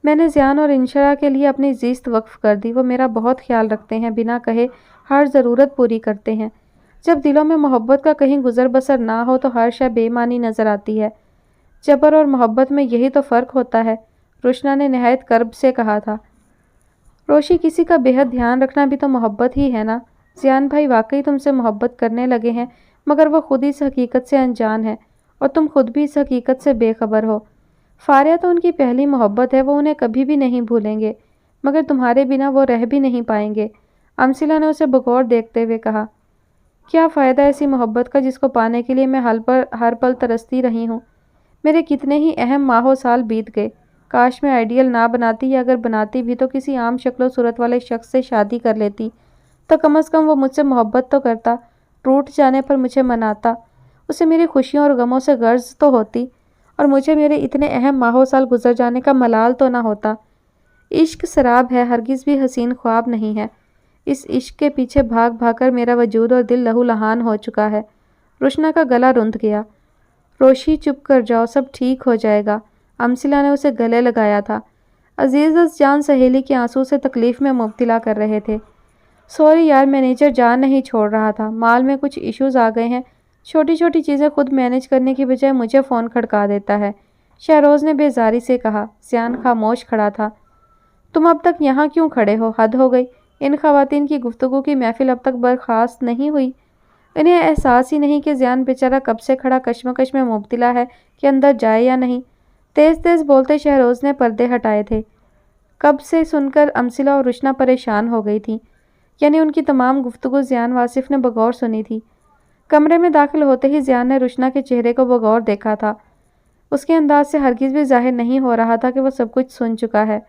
میں نے زیان اور انشرا کے لیے اپنی زیست وقف کر دی، وہ میرا بہت خیال رکھتے ہیں، بنا کہے ہر ضرورت پوری کرتے ہیں۔ جب دلوں میں محبت کا کہیں گزر بسر نہ ہو تو ہر شے بے معنی نظر آتی ہے۔ جبر اور محبت میں یہی تو فرق ہوتا ہے، روشنا نے نہایت کرب سے کہا تھا۔ روشی، کسی کا بے حد دھیان رکھنا بھی تو محبت ہی ہے نا۔ زیان بھائی واقعی تم سے محبت کرنے لگے ہیں، مگر وہ خود اس حقیقت سے انجان ہے اور تم خود بھی اس حقیقت سے بے خبر ہو۔ فاریہ تو ان کی پہلی محبت ہے، وہ انہیں کبھی بھی نہیں بھولیں گے، مگر تمہارے بنا وہ رہ بھی نہیں پائیں گے۔ امثلہ نے اسے بغور دیکھتے ہوئے کہا۔ کیا فائدہ ایسی محبت کا جس کو پانے کے لیے میں ہر پل ترستی رہی ہوں؟ میرے کتنے ہی اہم ماہ و سال بیت گئے۔ کاش میں آئیڈیل نہ بناتی، یا اگر بناتی بھی تو کسی عام شکل و صورت والے شخص سے شادی کر لیتی، تو کم از کم وہ مجھ سے محبت تو کرتا، ٹوٹ جانے پر مجھے مناتا، اسے میری خوشیوں اور غموں سے غرض تو ہوتی، اور مجھے میرے اتنے اہم ماہ و سال گزر جانے کا ملال تو نہ ہوتا۔ عشق سراب ہے، ہرگز بھی حسین خواب نہیں ہے۔ اس عشق کے پیچھے بھاگ بھاگ کر میرا وجود اور دل لہو لہان ہو چکا ہے۔ روشنا کا گلا رند گیا۔ روشی، چپ کر جاؤ، سب ٹھیک ہو جائے گا، امثلہ نے اسے گلے لگایا تھا۔ عزیز جان سہیلی کے آنسو سے تکلیف میں مبتلا کر رہے تھے۔ سوری یار، مینیجر جان نہیں چھوڑ رہا تھا، مال میں کچھ ایشوز آ گئے ہیں، چھوٹی چھوٹی چیزیں خود مینیج کرنے کی بجائے مجھے فون کھڑکا دیتا ہے، شہروز نے بیزاری سے کہا۔ زیان خاموش کھڑا تھا۔ تم اب تک یہاں کیوں کھڑے ہو؟ حد ہو گئی، ان خواتین کی گفتگو کی محفل اب تک برخاست نہیں ہوئی؟ انہیں احساس ہی نہیں کہ زیان بیچارہ کب سے کھڑا کشمکش میں مبتلا ہے کہ اندر جائے یا نہیں۔ تیز تیز بولتے شہروز نے پردے ہٹائے تھے۔ کب سے سن کر امثلہ اور روشنا پریشان ہو گئی تھی، یعنی ان کی تمام گفتگو زیان واصف نے بغور سنی تھی۔ کمرے میں داخل ہوتے ہی زیان نے روشنا کے چہرے کو بغور دیکھا تھا۔ اس کے انداز سے ہرگز بھی ظاہر نہیں ہو رہا تھا کہ وہ سب کچھ سن چکا ہے،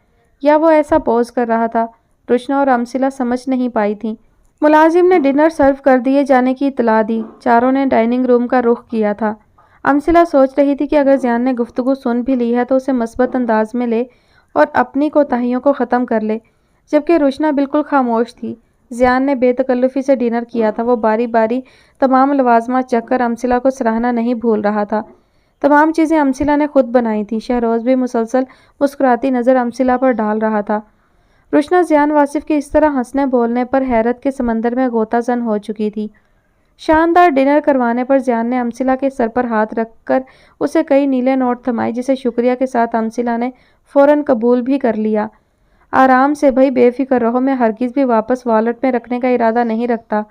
یا وہ ایسا پوز کر رہا تھا۔ روشنا اور امثلہ سمجھ نہیں پائی تھیں۔ ملازم نے ڈنر سرو کر دیے جانے کی اطلاع دی، چاروں نے ڈائننگ روم کا رخ کیا تھا۔ امثلہ سوچ رہی تھی کہ اگر زیان نے گفتگو سن بھی لی ہے تو اسے مثبت انداز میں لے اور اپنی کوتاہیوں کو ختم کر لے، جبکہ روشنا بالکل خاموش تھی۔ زیان نے بے تکلفی سے ڈنر کیا تھا، وہ باری باری تمام لوازمات چکھ کر امثلہ کو سراہنا نہیں بھول رہا تھا۔ تمام چیزیں امثلہ نے خود بنائی تھیں۔ شہروز بھی مسلسل مسکراتی نظر امثلہ پر ڈال رہا تھا۔ رشنا زیان واصف کے اس طرح ہنسنے بولنے پر حیرت کے سمندر میں غوطہ زن ہو چکی تھی۔ شاندار ڈنر کروانے پر زیان نے امثلہ کے سر پر ہاتھ رکھ کر اسے کئی نیلے نوٹ تھمائے، جسے شکریہ کے ساتھ امثلہ نے فوراً قبول بھی کر لیا۔ آرام سے بھائی، بے فکر رہو، میں ہرگز بھی واپس والٹ میں رکھنے کا ارادہ نہیں رکھتا۔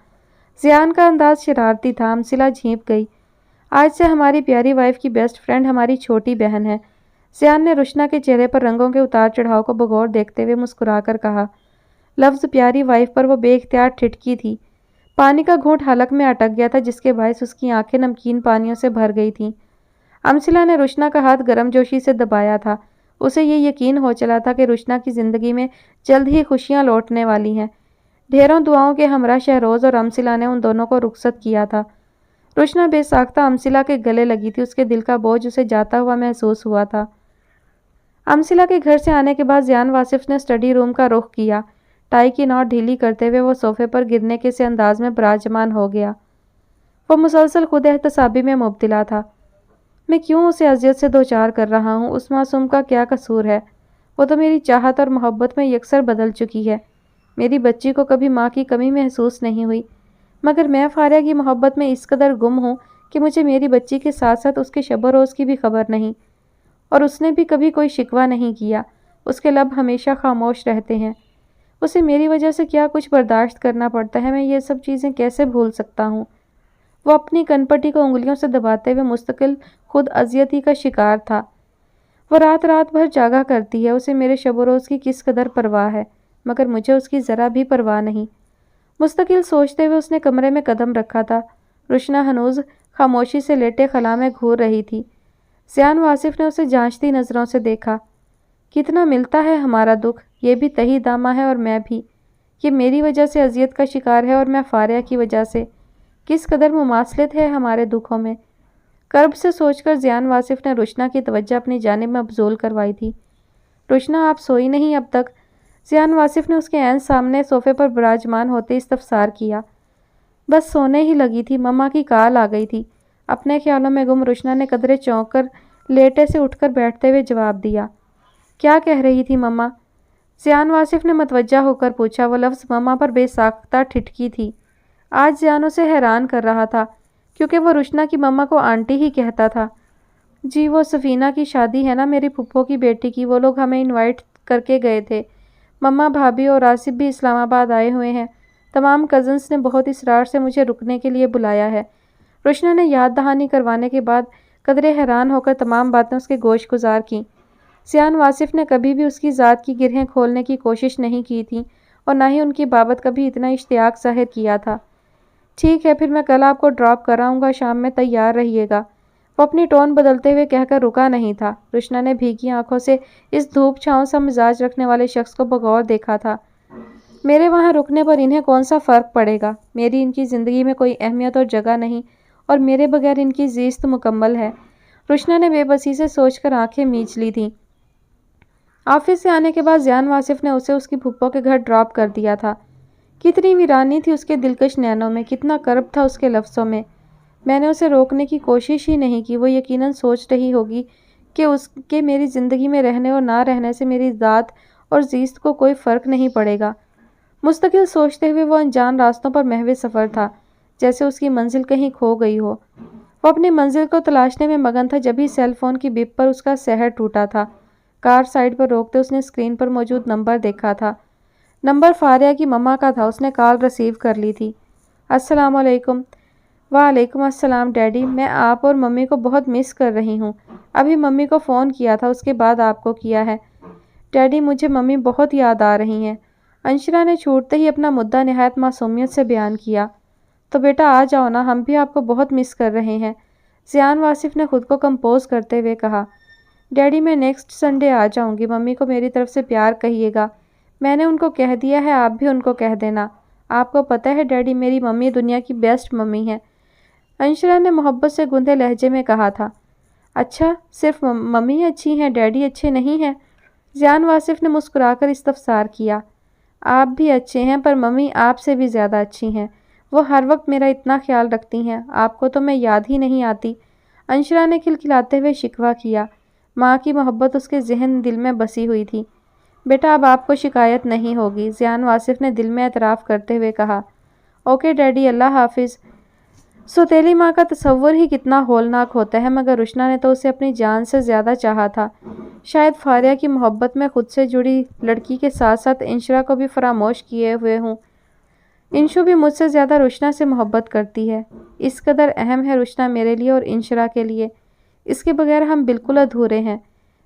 زیان کا انداز شرارتی تھا۔ امثلہ جھینپ گئی۔ آج سے ہماری پیاری وائف کی بیسٹ فرینڈ ہماری چھوٹی بہن ہے۔ زیان نے رشنا کے چہرے پر رنگوں کے اتار چڑھاؤ کو بغور دیکھتے ہوئے مسکرا کر کہا۔ لفظ پیاری وائف پر وہ بے اختیار ٹھٹکی تھی۔ پانی کا گھونٹ حلق میں اٹک گیا تھا، جس کے باعث اس کی آنکھیں نمکین پانیوں سے بھر گئی تھیں۔ امثلہ نے رشنا کا ہاتھ گرم جوشی سے دبایا تھا۔ اسے یہ یقین ہو چلا تھا کہ رشنا کی زندگی میں جلد ہی خوشیاں لوٹنے والی ہیں۔ ڈھیروں دعاؤں کے ہمراہ شہروز اور امثلہ نے ان دونوں کو رخصت کیا تھا۔ رشنا بے ساختہ امثلہ کے گلے لگی تھی۔ اس کے دل کا بوجھ اسے جاتا ہوا محسوس ہوا تھا۔ امثلہ کے گھر سے آنے کے بعد زیان واصف نے اسٹڈی روم کا رخ کیا۔ ٹائی کی نوٹ ڈھیلی کرتے ہوئے وہ صوفے پر گرنے کے سے انداز میں براجمان ہو گیا۔ وہ مسلسل خود احتسابی میں مبتلا تھا۔ میں کیوں اسے اذیت سے دوچار کر رہا ہوں؟ اس معصوم کا کیا قصور ہے؟ وہ تو میری چاہت اور محبت میں یکسر بدل چکی ہے۔ میری بچی کو کبھی ماں کی کمی محسوس نہیں ہوئی، مگر میں فاریہ کی محبت میں اس قدر گم ہوں کہ مجھے میری بچی کے ساتھ ساتھ اس کے شب و روز کی بھی خبر نہیں، اور اس نے بھی کبھی کوئی شکوہ نہیں کیا۔ اس کے لب ہمیشہ خاموش رہتے ہیں۔ اسے میری وجہ سے کیا کچھ برداشت کرنا پڑتا ہے، میں یہ سب چیزیں کیسے بھول سکتا ہوں؟ وہ اپنی کنپٹی کو انگلیوں سے دباتے ہوئے مستقل خود اذیتی کا شکار تھا۔ وہ رات رات بھر جاگا کرتی ہے۔ اسے میرے شب و روز کی کس قدر پرواہ ہے، مگر مجھے اس کی ذرا بھی پرواہ نہیں۔ مستقل سوچتے ہوئے اس نے کمرے میں قدم رکھا تھا۔ رشنا ہنوز خاموشی سے لیٹے خلا میں گھور رہی تھی۔ زیان واصف نے اسے جانچتی نظروں سے دیکھا۔ کتنا ملتا ہے ہمارا دکھ، یہ بھی تہی دامہ ہے اور میں بھی۔ یہ میری وجہ سے اذیت کا شکار ہے اور میں فاریہ کی وجہ سے۔ کس قدر مماثلت ہے ہمارے دکھوں میں۔ کرب سے سوچ کر زیان واصف نے رشنا کی توجہ اپنی جانب مبذول کروائی تھی۔ رشنا، آپ سوئی نہیں اب تک؟ زیان واصف نے اس کے عین سامنے صوفے پر براجمان ہوتے استفسار کیا۔ بس سونے ہی لگی تھی، مما کی کال آ گئی تھی۔ اپنے خیالوں میں گم رشنا نے قدرے چونک کر لیٹے سے اٹھ کر بیٹھتے ہوئے جواب دیا۔ کیا کہہ رہی تھی مما؟ زیان واصف نے متوجہ ہو کر پوچھا۔ وہ لفظ مما پر بے ساختہ ٹھٹکی تھی۔ آج زیان اسے حیران کر رہا تھا، کیونکہ وہ رشنا کی مما کو آنٹی ہی کہتا تھا۔ جی، وہ سفینہ کی شادی ہے نا، میری پھپھو کی بیٹی کی، وہ لوگ ہمیں انوائٹ کر کے گئے تھے۔ مما، بھابھی اور آصف بھی اسلام آباد آئے ہوئے ہیں۔ تمام کزنس نے بہت اصرار سے مجھے رکنے کے لیے بلایا ہے۔ رشنا نے یاد دہانی کروانے کے بعد قدرے حیران ہو کر تمام باتیں اس کے گوش گزار کیں۔ زیان واصف نے کبھی بھی اس کی ذات کی گرہیں کھولنے کی کوشش نہیں کی تھی، اور نہ ہی ان کی بابت کبھی اتنا اشتیاق ظاہر کیا تھا۔ ٹھیک ہے، پھر میں کل آپ کو ڈراپ کراؤں گا، شام میں تیار رہیے گا۔ وہ اپنی ٹون بدلتے ہوئے کہہ کر رکا نہیں تھا۔ رشنا نے بھیگی آنکھوں سے اس دھوپ چھاؤں سا مزاج رکھنے والے شخص کو بغور دیکھا تھا۔ میرے وہاں رکنے پر انہیں کون سا فرق پڑے گا؟ میری ان کی زندگی میں کوئی اہمیت اور جگہ نہیں، اور میرے بغیر ان کی زیست مکمل ہے۔ رشنا نے بے بسی سے سوچ کر آنکھیں میچ لی تھیں۔ آفس سے آنے کے بعد زیان واصف نے اسے اس کی پھپھو کے گھر ڈراپ کر دیا تھا۔ کتنی ویرانی تھی اس کے دلکش نینوں میں، کتنا کرب تھا اس کے لفظوں میں۔ میں نے اسے روکنے کی کوشش ہی نہیں کی۔ وہ یقیناً سوچ رہی ہوگی کہ اس کے میری زندگی میں رہنے اور نہ رہنے سے میری ذات اور زیست کو کوئی فرق نہیں پڑے گا۔ مستقل سوچتے ہوئے وہ انجان راستوں پر محو سفر تھا، جیسے اس کی منزل کہیں کھو گئی ہو۔ وہ اپنی منزل کو تلاشنے میں مگن تھا، جبھی سیل فون کی بپ پر اس کا سحر ٹوٹا تھا۔ کار سائڈ پر روکتے اس نے اسکرین پر موجود نمبر دیکھا تھا۔ نمبر فاریہ کی مما کا تھا۔ اس نے کال ریسیو کر لی تھی۔ السلام علیکم۔ وعلیکم السلام ڈیڈی، میں آپ اور ممی کو بہت مس کر رہی ہوں۔ ابھی ممی کو فون کیا تھا، اس کے بعد آپ کو کیا ہے۔ ڈیڈی، مجھے ممی بہت یاد آ رہی ہیں۔ انشرا نے چھوٹتے ہی اپنا مدعا نہایت معصومیت سے بیان کیا۔ تو بیٹا آ جاؤ نا، ہم بھی آپ کو بہت مس کر رہے ہیں، زیان واصف نے خود کو کمپوز کرتے ہوئے کہا۔ ڈیڈی، میں نیکسٹ سنڈے آ جاؤں گی، ممی کو میری طرف سے پیار کہیے گا۔ میں نے ان کو کہہ دیا ہے، آپ بھی ان کو کہہ دینا۔ آپ کو پتہ ہے ڈیڈی، میری ممی دنیا کی بیسٹ ممی ہے، انشرا نے محبت سے گندے لہجے میں کہا تھا۔ اچھا، صرف ممی اچھی ہیں، ڈیڈی اچھے نہیں ہیں؟ زیان واصف نے مسکرا کر استفسار کیا۔ آپ بھی اچھے ہیں، پر ممی آپ سے بھی زیادہ اچھی ہیں۔ وہ ہر وقت میرا اتنا خیال رکھتی ہیں، آپ کو تو میں یاد ہی نہیں آتی۔ انشرا نے کھلکھلاتے ہوئے شکوہ کیا۔ ماں کی محبت اس کے ذہن دل میں بسی ہوئی تھی۔ بیٹا اب آپ کو شکایت نہیں ہوگی، زیان واصف نے دل میں اعتراف کرتے ہوئے کہا۔ اوکے ڈیڈی، اللہ حافظ۔ سوتیلی ماں کا تصور ہی کتنا ہولناک ہوتا ہے، مگر روشنا نے تو اسے اپنی جان سے زیادہ چاہا تھا۔ شاید فاریہ کی محبت میں خود سے جڑی لڑکی کے ساتھ ساتھ انشرا کو بھی فراموش کیے ہوئے ہوں۔ انشو بھی مجھ سے زیادہ روشنا سے محبت کرتی ہے۔ اس قدر اہم ہے روشنا میرے لیے اور انشرا کے لیے۔ اس کے بغیر ہم بالکل ادھورے ہیں۔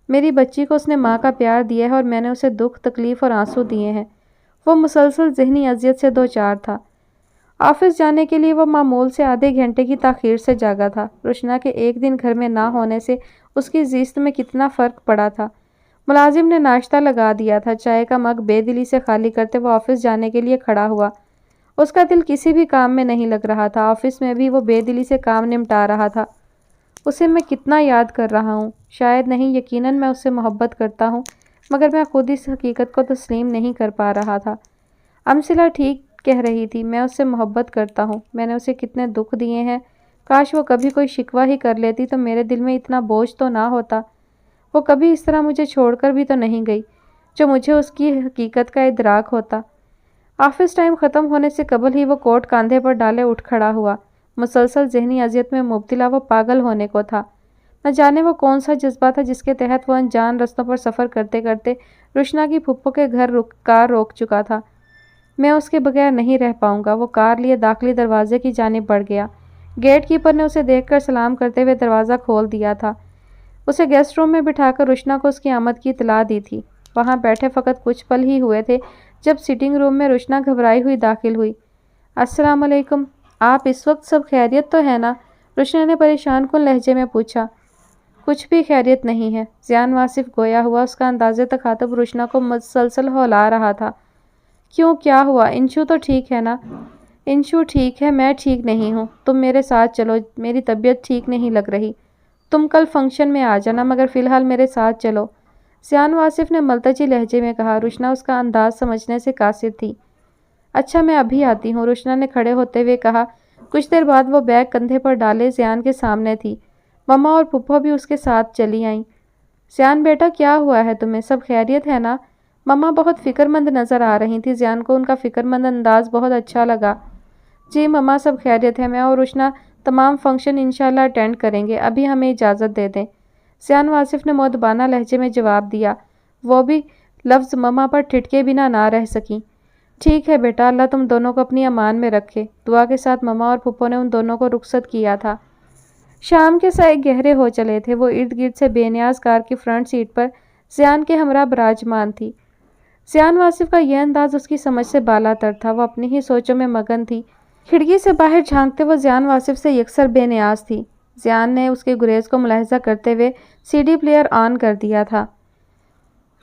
میری بچی کو اس نے ماں کا پیار دیا ہے اور میں نے اسے دکھ، تکلیف اور آنسو دیے ہیں۔ وہ مسلسل ذہنی اذیت سے دوچار تھا۔ آفس جانے کے لیے وہ معمول سے آدھے گھنٹے کی تاخیر سے جاگا تھا۔ روشنا کے ایک دن گھر میں نہ ہونے سے اس کی زیست میں کتنا فرق پڑا تھا۔ ملازم نے ناشتہ لگا دیا تھا۔ چائے کا مگ بے دلی سے خالی کرتے وہ آفس جانے کے لیے کھڑا ہوا۔ اس کا دل کسی بھی کام میں نہیں لگ رہا تھا۔ آفس میں بھی وہ بے دلی سے کام نمٹا رہا تھا۔ اسے میں کتنا یاد کر رہا ہوں۔ شاید نہیں، یقیناً میں اس سے محبت کرتا ہوں، مگر میں خود اس حقیقت کو تسلیم نہیں کر پا رہا تھا۔ امثلہ ٹھیک کہہ رہی تھی، میں اس سے محبت کرتا ہوں۔ میں نے اسے کتنے دکھ دیے ہیں۔ کاش وہ کبھی کوئی شکوہ ہی کر لیتی تو میرے دل میں اتنا بوجھ تو نہ ہوتا۔ وہ کبھی اس طرح مجھے چھوڑ کر بھی تو نہیں گئی جو مجھے اس کی حقیقت کا ادراک ہوتا۔ آفس ٹائم ختم ہونے سے قبل ہی وہ کوٹ کاندھے پر ڈالے اٹھ کھڑا ہوا۔ مسلسل ذہنی اذیت میں مبتلا وہ پاگل ہونے کو تھا۔ نہ جانے وہ کون سا جذبہ تھا جس کے تحت وہ انجان رستوں پر سفر کرتے کرتے روشنا کی پھپھو کے گھر کار روک چکا تھا۔ میں اس کے بغیر نہیں رہ پاؤں گا۔ وہ کار لیے داخلی دروازے کی جانب بڑھ گیا۔ گیٹ کیپر نے اسے دیکھ کر سلام کرتے ہوئے دروازہ کھول دیا تھا۔ اسے گیسٹ روم میں بٹھا کر روشنا کو اس کی آمد کی اطلاع دی تھی۔ وہاں بیٹھے فقط کچھ پل ہی ہوئے تھے جب سٹنگ روم میں روشنا گھبرائی ہوئی داخل ہوئی۔ السلام علیکم، آپ اس وقت سب خیریت تو ہے نا؟ روشنا نے پریشان کن لہجے میں پوچھا۔ کچھ بھی خیریت نہیں ہے، زیان واصف گویا ہوا۔ اس کا انداز تخاطب روشنا کو مسلسل ہلا رہا تھا۔ کیوں، کیا ہوا؟ انشو تو ٹھیک ہے نا؟ انشو ٹھیک ہے، میں ٹھیک نہیں ہوں۔ تم میرے ساتھ چلو، میری طبیعت ٹھیک نہیں لگ رہی۔ تم کل فنکشن میں آ جانا، مگر فی الحال میرے ساتھ چلو، زیان واصف نے ملتجی لہجے میں کہا۔ روشنا اس کا انداز سمجھنے سے قاصر تھی۔ اچھا میں ابھی آتی ہوں، روشنا نے کھڑے ہوتے ہوئے کہا۔ کچھ دیر بعد وہ بیگ کندھے پر ڈالے زیان کے سامنے تھی۔ مما اور پھپھو بھی اس کے ساتھ چلی آئیں۔ زیان بیٹا کیا ہوا ہے تمہیں؟ سب خیریت ہے نا؟ مما بہت فکر مند نظر آ رہی تھی۔ زیان کو ان کا فکر مند انداز بہت اچھا لگا۔ جی مما سب خیریت ہے، میں اور روشنا تمام فنکشن انشاءاللہ اٹینڈ کریں گے، ابھی ہمیں اجازت دے دیں، زیان واصف نے مؤدبانہ لہجے میں جواب دیا۔ وہ بھی لفظ مما پر ٹھٹکے بنا نہ رہ سکیں۔ ٹھیک ہے بیٹا، اللہ تم دونوں کو اپنی امان میں رکھے۔ دعا کے ساتھ مما اور پھپھو نے ان دونوں کو رخصت کیا تھا۔ شام کے سائے گہرے ہو چلے تھے۔ وہ ارد گرد سے بے نیاز کار کی فرنٹ سیٹ پر زیان کے ہمراہ براجمان تھی۔ زیان واصف کا یہ انداز اس کی سمجھ سے بالا تر تھا۔ وہ اپنی ہی سوچوں میں مگن تھی۔ کھڑکی سے باہر جھانکتے وہ زیان واصف سے یکسر بے نیاز تھی۔ زیان نے اس کے گریز کو ملاحظہ کرتے ہوئے سی ڈی پلیئر آن کر دیا تھا۔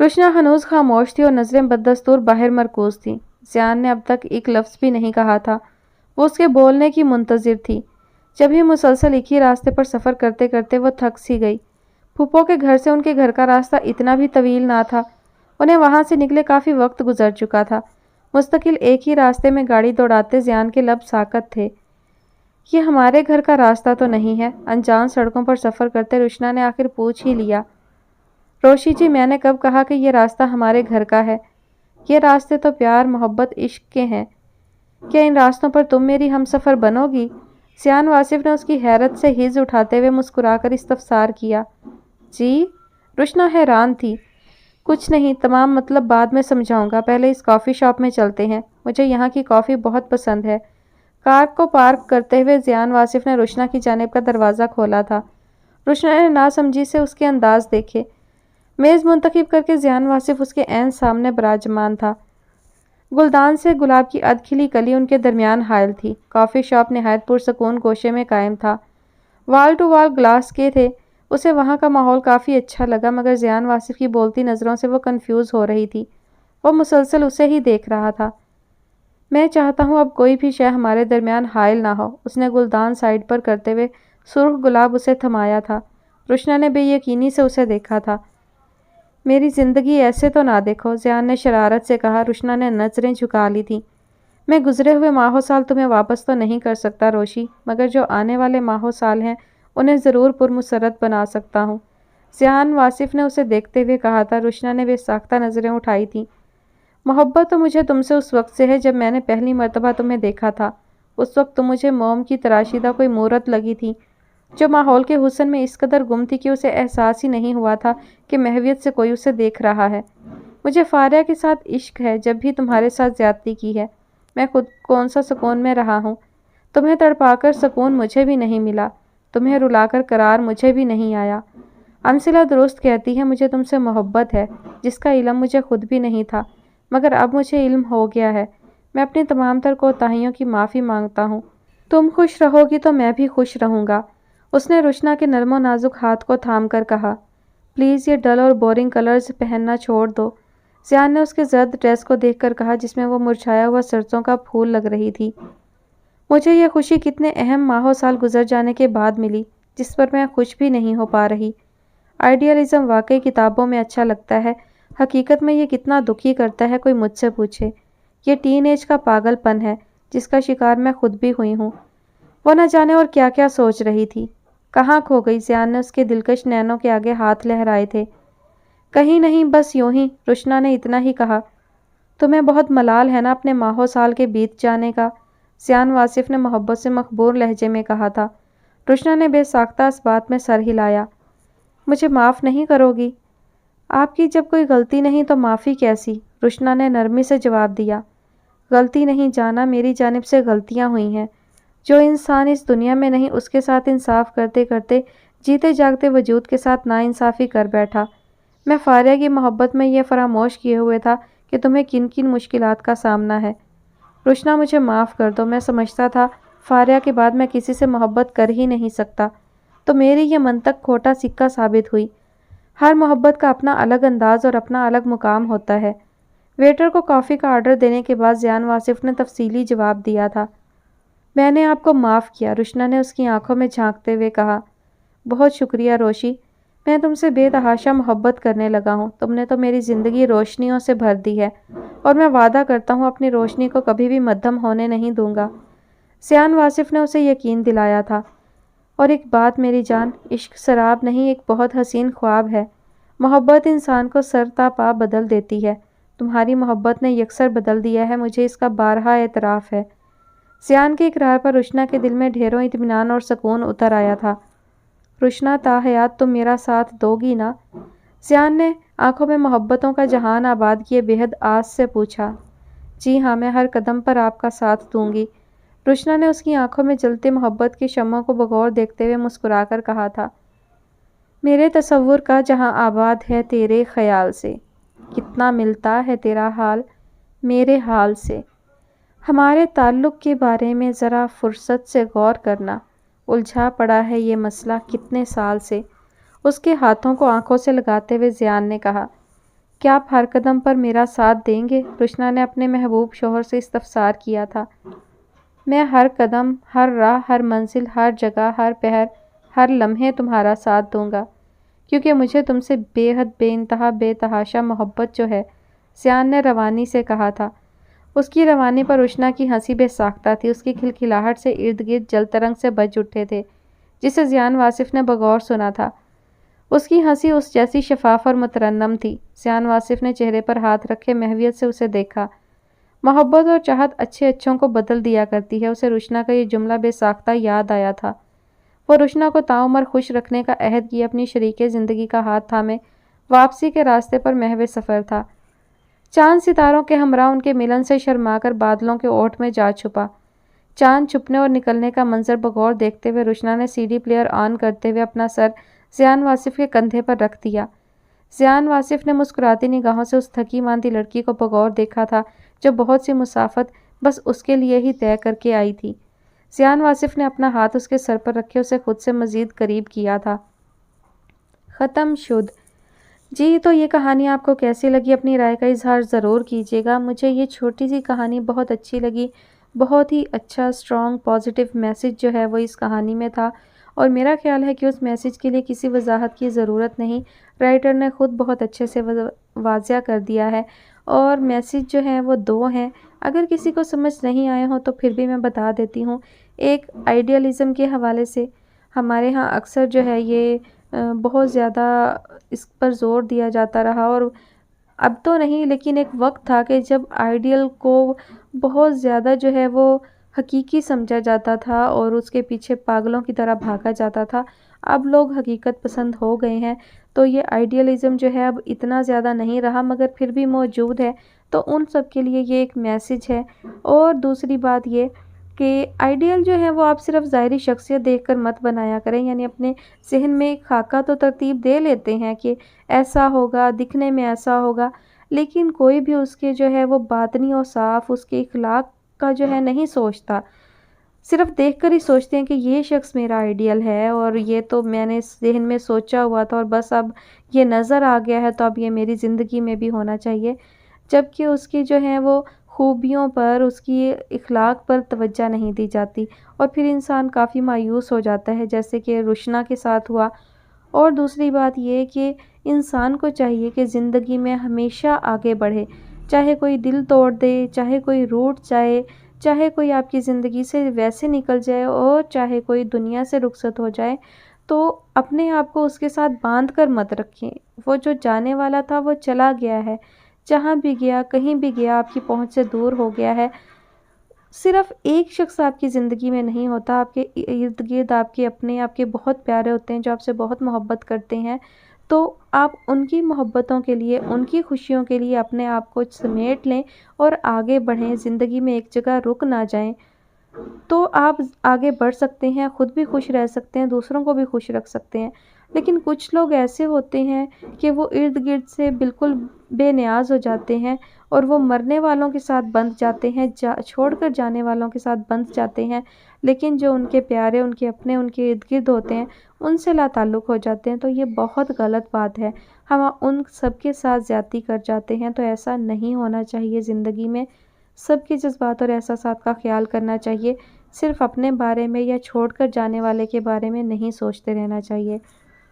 روشنا ہنوز خاموش تھی اور نظریں بدستور باہر مرکوز تھیں۔ زیان نے اب تک ایک لفظ بھی نہیں کہا تھا۔ وہ اس کے بولنے کی منتظر تھی۔ جب ہی مسلسل ایک ہی راستے پر سفر کرتے کرتے وہ تھک سی گئی۔ پھپھو کے گھر سے ان کے گھر کا راستہ اتنا بھی طویل نہ تھا۔ انہیں وہاں سے نکلے کافی وقت گزر چکا تھا۔ مستقل ایک ہی راستے میں گاڑی دوڑاتے زیان کے لب ساکت تھے۔ یہ ہمارے گھر کا راستہ تو نہیں ہے؟ انجان سڑکوں پر سفر کرتے روشنا نے آخر پوچھ ہی لیا۔ روشی جی، میں نے کب کہا کہ یہ راستہ ہمارے گھر کا ہے؟ یہ راستے تو پیار، محبت، عشق کے ہیں۔ کیا ان راستوں پر تم میری ہم سفر بنو گی؟ زیان واصف نے اس کی حیرت سے ہز اٹھاتے ہوئے مسکرا کر استفسار کیا۔ جی؟ روشنا حیران تھی۔ کچھ نہیں، تمام مطلب بعد میں سمجھاؤں گا، پہلے اس کافی شاپ میں چلتے ہیں، مجھے یہاں کی کافی بہت پسند ہے۔ کار کو پارک کرتے ہوئے زیان واصف نے روشنا کی جانب کا دروازہ کھولا تھا۔ روشنا نے ناسمجھی سے اس کے انداز دیکھے۔ میز منتخب کر کے زیان واصف اس کے عین سامنے براجمان تھا۔ گلدان سے گلاب کی ادھ کھلی کلی ان کے درمیان حائل تھی۔ کافی شاپ نہایت پرسکون گوشے میں قائم تھا۔ وال ٹو وال گلاس کے تھے۔ اسے وہاں کا ماحول کافی اچھا لگا، مگر زیان واصف کی بولتی نظروں سے وہ کنفیوز ہو رہی تھی۔ وہ مسلسل اسے ہی دیکھ رہا تھا۔ میں چاہتا ہوں اب کوئی بھی شے ہمارے درمیان حائل نہ ہو، اس نے گلدان سائڈ پر کرتے ہوئے سرخ گلاب اسے تھمایا تھا۔ روشنا نے بے یقینی سے اسے دیکھا تھا۔ میری زندگی ایسے تو نہ دیکھو، زیان نے شرارت سے کہا۔ روشنا نے نظریں جھکا لی تھیں۔ میں گزرے ہوئے ماہ و سال تمہیں واپس تو نہیں کر سکتا روشی، مگر جو آنے والے ماہ و سال ہیں انہیں ضرور پرمسرت بنا سکتا ہوں۔ ذیان واصف نے اسے دیکھتے ہوئے کہا تھا۔ رشنا نے بے ساختہ نظریں اٹھائی تھیں۔ محبت تو مجھے تم سے اس وقت سے ہے جب میں نے پہلی مرتبہ تمہیں دیکھا تھا۔ اس وقت تم مجھے موم کی تراشیدہ کوئی مورت لگی تھی جو ماحول کے حسن میں اس قدر گم تھی کہ اسے احساس ہی نہیں ہوا تھا کہ محویت سے کوئی اسے دیکھ رہا ہے۔ مجھے فاریہ کے ساتھ عشق ہے جب بھی تمہارے ساتھ زیادتی کی ہے۔ میں خود کون سا سکون میں رہا ہوں۔ تمہیں تڑپا کر سکون مجھے بھی نہیں ملا، تمہیں رلا کر قرار مجھے بھی نہیں آیا۔ امثلہ درست کہتی ہے، مجھے تم سے محبت ہے جس کا علم مجھے خود بھی نہیں تھا، مگر اب مجھے علم ہو گیا ہے۔ میں اپنی تمام تر کوتاہیوں کی معافی مانگتا ہوں۔ تم خوش رہو گی تو میں بھی خوش رہوں گا۔ اس نے رشنا کے نرم و نازک ہاتھ کو تھام کر کہا، پلیز یہ ڈل اور بورنگ کلرز پہننا چھوڑ دو۔ ذیان نے اس کے زرد ڈریس کو دیکھ کر کہا جس میں وہ مرجھایا ہوا سرسوں کا پھول لگ رہی تھی۔ مجھے یہ خوشی کتنے اہم ماہ و سال گزر جانے کے بعد ملی جس پر میں خوش بھی نہیں ہو پا رہی۔ آئیڈیالزم واقعی کتابوں میں اچھا لگتا ہے، حقیقت میں یہ کتنا دکھی کرتا ہے کوئی مجھ سے پوچھے۔ یہ ٹین ایج کا پاگل پن ہے جس کا شکار میں خود بھی ہوئی ہوں۔ وہ نہ جانے اور کیا کیا سوچ رہی تھی۔ کہاں کھو گئی؟ ذیان نے اس کے دلکش نینوں کے آگے ہاتھ لہرائے تھے۔ کہیں نہیں، بس یوں ہی، رشنا نے اتنا ہی کہا۔ تمہیں بہت ملال ہے نا اپنے ماہ و سال کے بیت جانے کا، ذیان واصف نے محبت سے مخبور لہجے میں کہا تھا۔ رشنا نے بے ساختہ اس بات میں سر ہلایا۔ مجھے معاف نہیں کرو گی؟ آپ کی جب کوئی غلطی نہیں تو معافی کیسی؟ رشنا نے نرمی سے جواب دیا۔ غلطی نہیں جانا، میری جانب سے غلطیاں ہوئی ہیں۔ جو انسان اس دنیا میں نہیں اس کے ساتھ انصاف کرتے کرتے جیتے جاگتے وجود کے ساتھ ناانصافی کر بیٹھا۔ میں فاریہ کی محبت میں یہ فراموش کیے ہوئے تھا کہ تمہیں کن کن مشکلات کا سامنا ہے۔ رشنا مجھے معاف کر دو، میں سمجھتا تھا فاریہ کے بعد میں کسی سے محبت کر ہی نہیں سکتا، تو میری یہ منطق کھوٹا سکہ ثابت ہوئی۔ ہر محبت کا اپنا الگ انداز اور اپنا الگ مقام ہوتا ہے۔ ویٹر کو کافی کا آرڈر دینے کے بعد ذیان واصف نے تفصیلی جواب دیا تھا۔ میں نے آپ کو معاف کیا، رشنا نے اس کی آنکھوں میں جھانکتے ہوئے کہا۔ بہت شکریہ روشی، میں تم سے بے تحاشا محبت کرنے لگا ہوں۔ تم نے تو میری زندگی روشنیوں سے بھر دی ہے اور میں وعدہ کرتا ہوں اپنی روشنی کو کبھی بھی مدھم ہونے نہیں دوں گا۔ ذیان واصف نے اسے یقین دلایا تھا۔ اور ایک بات میری جان، عشق سراب نہیں، ایک بہت حسین خواب ہے۔ محبت انسان کو سر تا پا بدل دیتی ہے۔ تمہاری محبت نے یکسر بدل دیا ہے، مجھے اس کا بارہا اعتراف ہے۔ ذیان کے اقرار پر رشنا کے دل میں ڈھیروں اطمینان اور سکون اتر آیا تھا۔ رشنا تا حیات تم میرا ساتھ دو گی نا؟ ذیان نے آنکھوں میں محبتوں کا جہان آباد کیے بے حد آس سے پوچھا۔ جی ہاں، میں ہر قدم پر آپ کا ساتھ دوں گی، رشنا نے اس کی آنکھوں میں جلتے محبت کی شمعوں کو بغور دیکھتے ہوئے مسکرا کر کہا تھا۔ میرے تصور کا جہاں آباد ہے تیرے خیال سے، کتنا ملتا ہے تیرا حال میرے حال سے۔ ہمارے تعلق کے بارے میں ذرا فرصت سے غور کرنا، الجھا پڑا ہے یہ مسئلہ کتنے سال سے۔ اس کے ہاتھوں کو آنکھوں سے لگاتے ہوئے ذیان نے کہا، کیا آپ ہر قدم پر میرا ساتھ دیں گے؟ رشنا نے اپنے محبوب شوہر سے استفسار کیا تھا۔ میں ہر قدم، ہر راہ، ہر منزل، ہر جگہ، ہر پہر، ہر لمحے تمہارا ساتھ دوں گا، کیونکہ مجھے تم سے بے حد بے انتہا بے تحاشا محبت جو ہے، ذیان نے روانی سے کہا تھا۔ اس کی روانی پر رشنا کی ہنسی بے ساختہ تھی۔ اس کی کھلکھلاہٹ سے ارد گرد جل ترنگ سے بج اٹھے تھے جسے ذیان واصف نے بغور سنا تھا۔ اس کی ہنسی اس جیسی شفاف اور مترنم تھی۔ ذیان واصف نے چہرے پر ہاتھ رکھے محویت سے اسے دیکھا۔ محبت اور چاہت اچھے اچھوں کو بدل دیا کرتی ہے۔ اسے رشنا کا یہ جملہ بے ساختہ یاد آیا تھا۔ وہ رشنا کو تعمر خوش رکھنے کا عہد کیے اپنی شریک زندگی کا ہاتھ تھامے واپسی کے راستے پر محو سفر تھا۔ چاند ستاروں کے ہمراہ ان کے ملن سے شرما کر بادلوں کے اوٹ میں جا چھپا۔ چاند چھپنے اور نکلنے کا منظر بغور دیکھتے ہوئے رشنا نے سی ڈی پلیئر آن کرتے ہوئے اپنا سر ذیان واصف کے کندھے پر رکھ دیا۔ ذیان واصف نے مسکراتی نگاہوں سے اس تھکی ماندی لڑکی کو بغور دیکھا تھا جو بہت سی مسافت بس اس کے لیے ہی طے کر کے آئی تھی۔ ذیان واصف نے اپنا ہاتھ اس کے سر پر رکھے اسے خود سے مزید قریب کیا تھا۔ ختم شد۔ جی تو یہ کہانی آپ کو کیسی لگی؟ اپنی رائے کا اظہار ضرور کیجیے گا۔ مجھے یہ چھوٹی سی کہانی بہت اچھی لگی۔ بہت ہی اچھا اسٹرانگ پازیٹیو میسیج جو ہے وہ اس کہانی میں تھا، اور میرا خیال ہے کہ اس میسیج کے لیے کسی وضاحت کی ضرورت نہیں، رائٹر نے خود بہت اچھے سے واضح کر دیا ہے۔ اور میسیج جو ہیں وہ دو ہیں، اگر کسی کو سمجھ نہیں آئے ہوں تو پھر بھی میں بتا دیتی ہوں۔ ایک آئیڈیالزم کے حوالے سے، ہمارے ہاں اکثر جو ہے یہ بہت زیادہ اس پر زور دیا جاتا رہا، اور اب تو نہیں لیکن ایک وقت تھا کہ جب آئیڈیل کو بہت زیادہ جو ہے وہ حقیقی سمجھا جاتا تھا اور اس کے پیچھے پاگلوں کی طرح بھاگا جاتا تھا۔ اب لوگ حقیقت پسند ہو گئے ہیں، تو یہ آئیڈیلزم جو ہے اب اتنا زیادہ نہیں رہا، مگر پھر بھی موجود ہے، تو ان سب کے لیے یہ ایک میسج ہے۔ اور دوسری بات یہ کہ آئیڈیل جو ہے وہ آپ صرف ظاہری شخصیت دیکھ کر مت بنایا کریں، یعنی اپنے ذہن میں ایک خاکہ تو ترتیب دے لیتے ہیں کہ ایسا ہوگا، دکھنے میں ایسا ہوگا، لیکن کوئی بھی اس کے جو ہے وہ باطنی اور صاف اس کے اخلاق کا جو ہے نہیں سوچتا، صرف دیکھ کر ہی سوچتے ہیں کہ یہ شخص میرا آئیڈیل ہے اور یہ تو میں نے ذہن میں سوچا ہوا تھا اور بس اب یہ نظر آ گیا ہے تو اب یہ میری زندگی میں بھی ہونا چاہیے، جبکہ اس کی جو ہے وہ خوبیوں پر، اس کی اخلاق پر توجہ نہیں دی جاتی، اور پھر انسان کافی مایوس ہو جاتا ہے، جیسے کہ روشنا کے ساتھ ہوا۔ اور دوسری بات یہ کہ انسان کو چاہیے کہ زندگی میں ہمیشہ آگے بڑھے، چاہے کوئی دل توڑ دے، چاہے کوئی روٹھ جائے، چاہے کوئی آپ کی زندگی سے ویسے نکل جائے، اور چاہے کوئی دنیا سے رخصت ہو جائے، تو اپنے آپ کو اس کے ساتھ باندھ کر مت رکھیں۔ وہ جو جانے والا تھا وہ چلا گیا ہے، جہاں بھی گیا، کہیں بھی گیا، آپ کی پہنچ سے دور ہو گیا ہے۔ صرف ایک شخص آپ کی زندگی میں نہیں ہوتا، آپ کے ارد گرد آپ کے اپنے، آپ کے بہت پیارے ہوتے ہیں جو آپ سے بہت محبت کرتے ہیں، تو آپ ان کی محبتوں کے لیے، ان کی خوشیوں کے لیے اپنے آپ کو سمیٹ لیں اور آگے بڑھیں، زندگی میں ایک جگہ رک نہ جائیں، تو آپ آگے بڑھ سکتے ہیں، خود بھی خوش رہ سکتے ہیں، دوسروں کو بھی خوش رکھ سکتے ہیں۔ لیکن کچھ لوگ ایسے ہوتے ہیں کہ وہ ارد گرد سے بالکل بے نیاز ہو جاتے ہیں، اور وہ مرنے والوں کے ساتھ بندھ جاتے ہیں، چھوڑ کر جانے والوں کے ساتھ بندھ جاتے ہیں، لیکن جو ان کے پیارے، ان کے اپنے، ان کے ارد گرد ہوتے ہیں، ان سے لا تعلق ہو جاتے ہیں، تو یہ بہت غلط بات ہے۔ ہم ان سب کے ساتھ زیادتی کر جاتے ہیں، تو ایسا نہیں ہونا چاہیے۔ زندگی میں سب کے جذبات اور احساسات کا خیال کرنا چاہیے، صرف اپنے بارے میں یا چھوڑ کر جانے والے کے بارے میں نہیں سوچتے رہنا چاہیے۔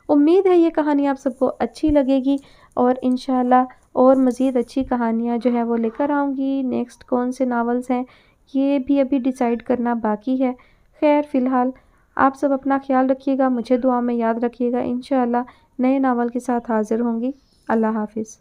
امید ہے یہ کہانی آپ سب کو اچھی لگے گی، اور انشاءاللہ اور مزید اچھی کہانیاں جو ہے وہ لے کر آؤں گی۔ نیکسٹ کون سے ناولز ہیں یہ بھی ابھی ڈیسائیڈ کرنا باقی ہے۔ خیر فی الحال آپ سب اپنا خیال رکھیے گا، مجھے دعا میں یاد رکھیے گا۔ انشاءاللہ نئے ناول کے ساتھ حاضر ہوں گی۔ اللہ حافظ۔